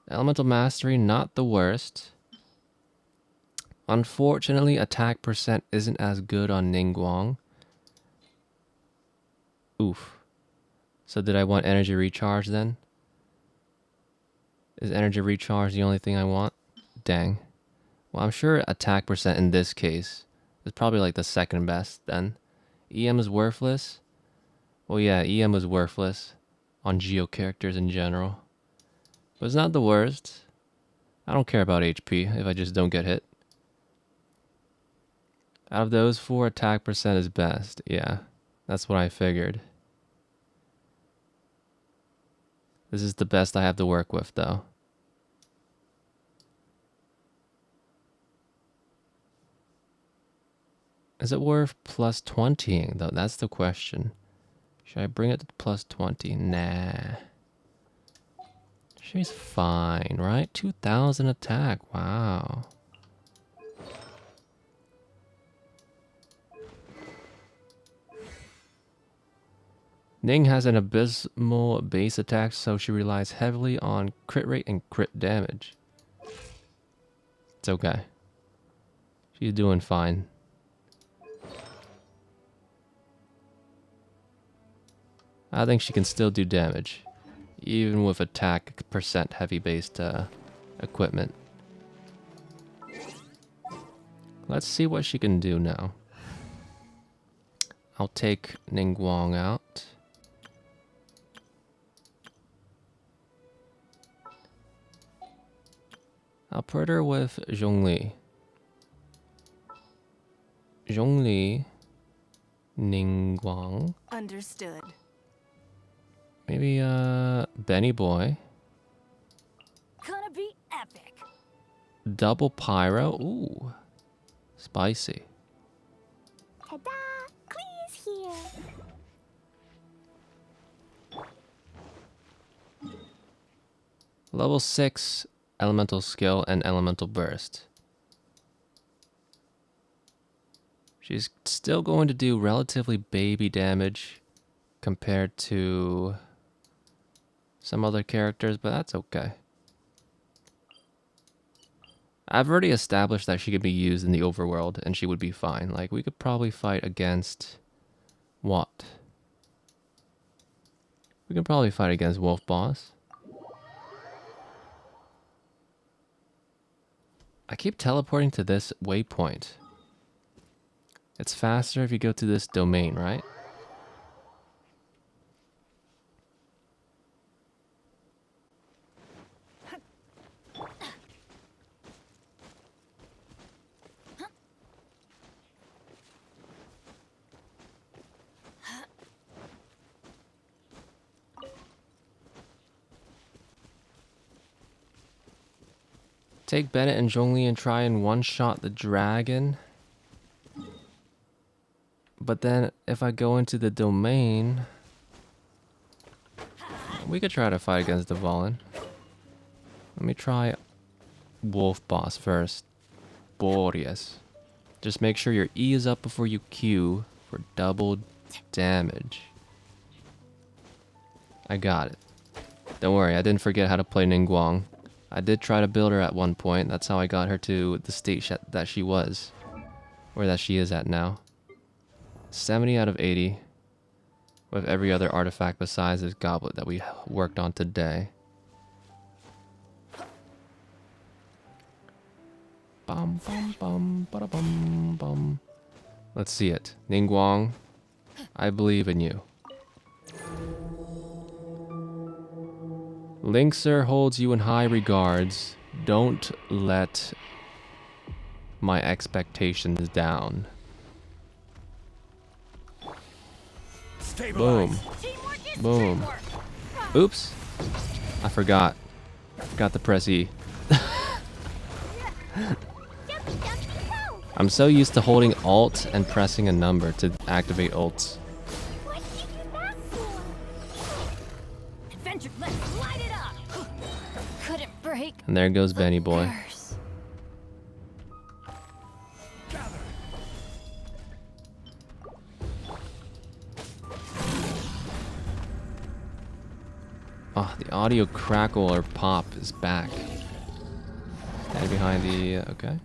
[SPEAKER 3] Elemental Mastery, not the worst. Unfortunately, attack percent isn't as good on Ningguang. Oof. So did I want energy recharge then? Is energy recharge the only thing I want? Dang. Well, I'm sure attack percent in this case is probably like the second best then. EM is worthless. Well, yeah, EM is worthless on Geo characters in general. But it's not the worst. I don't care about HP if I just don't get hit. Out of those 4, attack percent is best. Yeah, that's what I figured. This is the best I have to work with, though. Is it worth plus 20ing, though? That's the question. Should I bring it to plus 20? Nah. She's fine, right? 2,000 attack. Wow. Ning has an abysmal base attack, so she relies heavily on crit rate and crit damage. It's okay. She's doing fine. I think she can still do damage, even with attack percent heavy based equipment. Let's see what she can do now. I'll take Ningguang out. I'll put her with Zhongli. Zhongli, Ningguang.
[SPEAKER 4] Understood.
[SPEAKER 3] Maybe Benny Boy.
[SPEAKER 4] Gonna be epic.
[SPEAKER 3] Double Pyro. Ooh. Spicy.
[SPEAKER 1] Ta-da! Clee's here.
[SPEAKER 3] Level 6 elemental skill and elemental burst. She's still going to do relatively baby damage compared to some other characters, but that's okay. I've already established that she could be used in the overworld and she would be fine. Like, we could probably fight against what? We could probably fight against Wolf Boss. I keep teleporting to this waypoint. It's faster if you go to this domain, right? Take Bennett and Zhongli and try and one-shot the dragon. But then if I go into the domain, we could try to fight against the Valen. Let me try Wolf Boss first. Boreas. Just make sure your E is up before you Q for double damage. I got it. Don't worry, I didn't forget how to play Ningguang. I did try to build her at one point. That's how I got her to the state that she was. Or that she is at now. 70 out of 80. With every other artifact besides this goblet that we worked on today. Bum bum bum bada bum bum. Let's see it. Ningguang, I believe in you. Linkser holds you in high regards. Don't let my expectations down.
[SPEAKER 5] Stabilize.
[SPEAKER 3] Boom. Boom. Oops. I forgot. Forgot to press E. I'm so used to holding Alt and pressing a number to activate ults.
[SPEAKER 1] What did you do that for?
[SPEAKER 4] Adventure, let's light it up. Couldn't break.
[SPEAKER 3] And there goes Benny Boy.
[SPEAKER 4] Curse.
[SPEAKER 5] Gather.
[SPEAKER 3] Oh, the audio crackle or pop is back. Standing behind the... okay.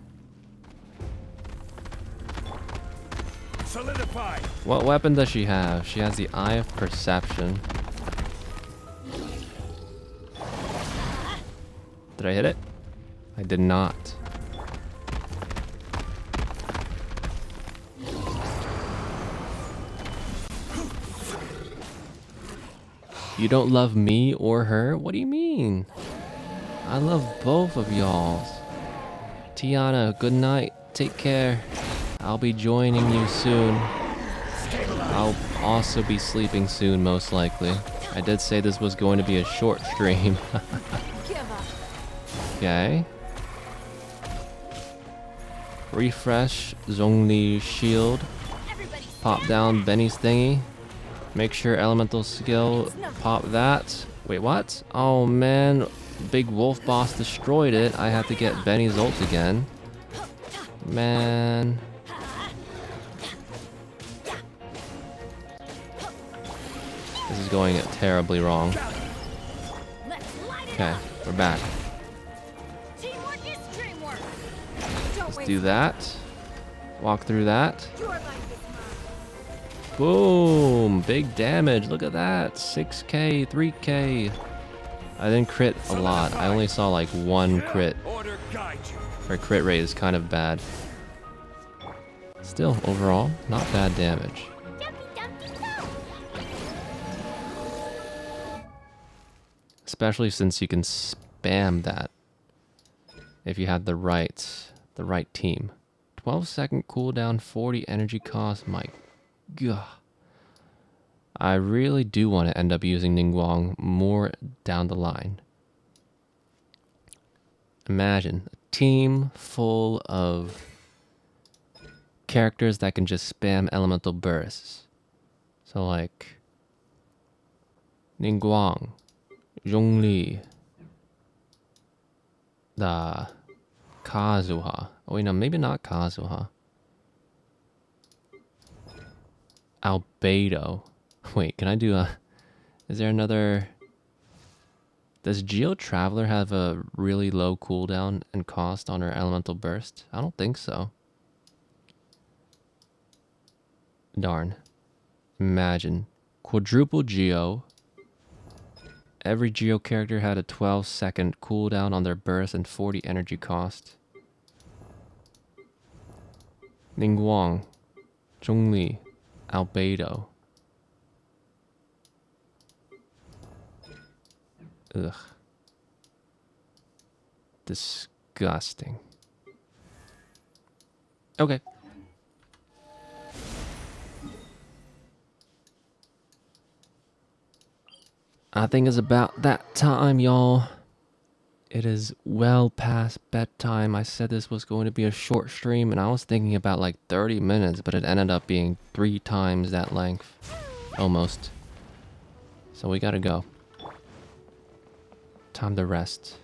[SPEAKER 5] Solidify.
[SPEAKER 3] What weapon does she have? She has the Eye of Perception. Did I hit it? I did not. You don't love me or her? What do you mean? I love both of y'all. Tiana, good night. Take care. I'll be joining you soon. I'll also be sleeping soon, most likely. I did say this was going to be a short stream.
[SPEAKER 4] Give up.
[SPEAKER 3] Okay. Refresh Zhongli shield.
[SPEAKER 4] Everybody,
[SPEAKER 3] Pop down Benny's thingy. Make sure elemental skill. Pop that. Wait, what? Oh man. Big wolf boss destroyed it. I have to get Benny's ult again. Man. This is going terribly wrong.
[SPEAKER 4] Let's light it
[SPEAKER 3] Okay,
[SPEAKER 4] up.
[SPEAKER 3] we're back.
[SPEAKER 4] Teamwork is dreamwork. Don't
[SPEAKER 3] Let's
[SPEAKER 4] waste
[SPEAKER 3] do that. Walk through that.
[SPEAKER 4] your life is mine.
[SPEAKER 3] Boom! Big damage. Look at that. 6k, 3k. I didn't crit a lot. I only saw like one crit.
[SPEAKER 5] Order guide you.
[SPEAKER 3] Her crit rate is kind of bad. Still, overall, not bad damage. Especially since you can spam that if you had the right team. 12-second cooldown, 40 energy cost. My god. I really do want to end up using Ningguang more down the line. Imagine a team full of characters that can just spam elemental bursts. So like Ningguang, Zhongli, the Kazuha. Oh wait, no, maybe not Kazuha. Albedo. Wait, can I do a... Is there another... Does Geo Traveler have a really low cooldown and cost on her elemental burst? I don't think so. Darn. Imagine. Quadruple Geo. Every Geo character had a 12-second cooldown on their burst and 40 energy cost. Ningguang, Zhongli, Albedo. Ugh. Disgusting. Okay. I think it's about that time, y'all. It is well past bedtime. I said this was going to be a short stream, and I was thinking about like 30 minutes, but it ended up being 3 times that length. Almost. So we gotta go. Time to rest.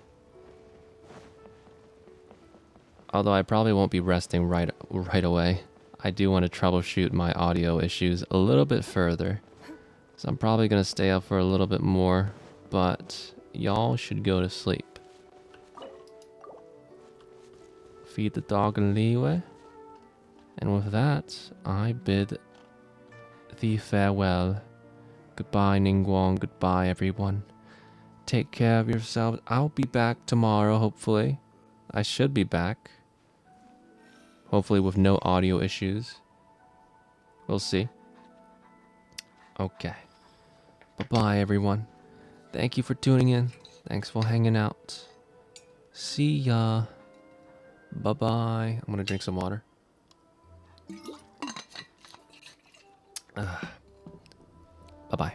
[SPEAKER 3] Although I probably won't be resting right away. I do want to troubleshoot my audio issues a little bit further. So I'm probably going to stay up for a little bit more, but y'all should go to sleep. Feed the dog a leeway. And with that, I bid thee farewell. Goodbye, Ningguang. Goodbye, everyone. Take care of yourselves. I'll be back tomorrow, hopefully. I should be back. Hopefully with no audio issues. We'll see. Okay. Bye-bye, everyone. Thank you for tuning in. Thanks for hanging out. See ya. Bye-bye. I'm gonna drink some water. Bye-bye.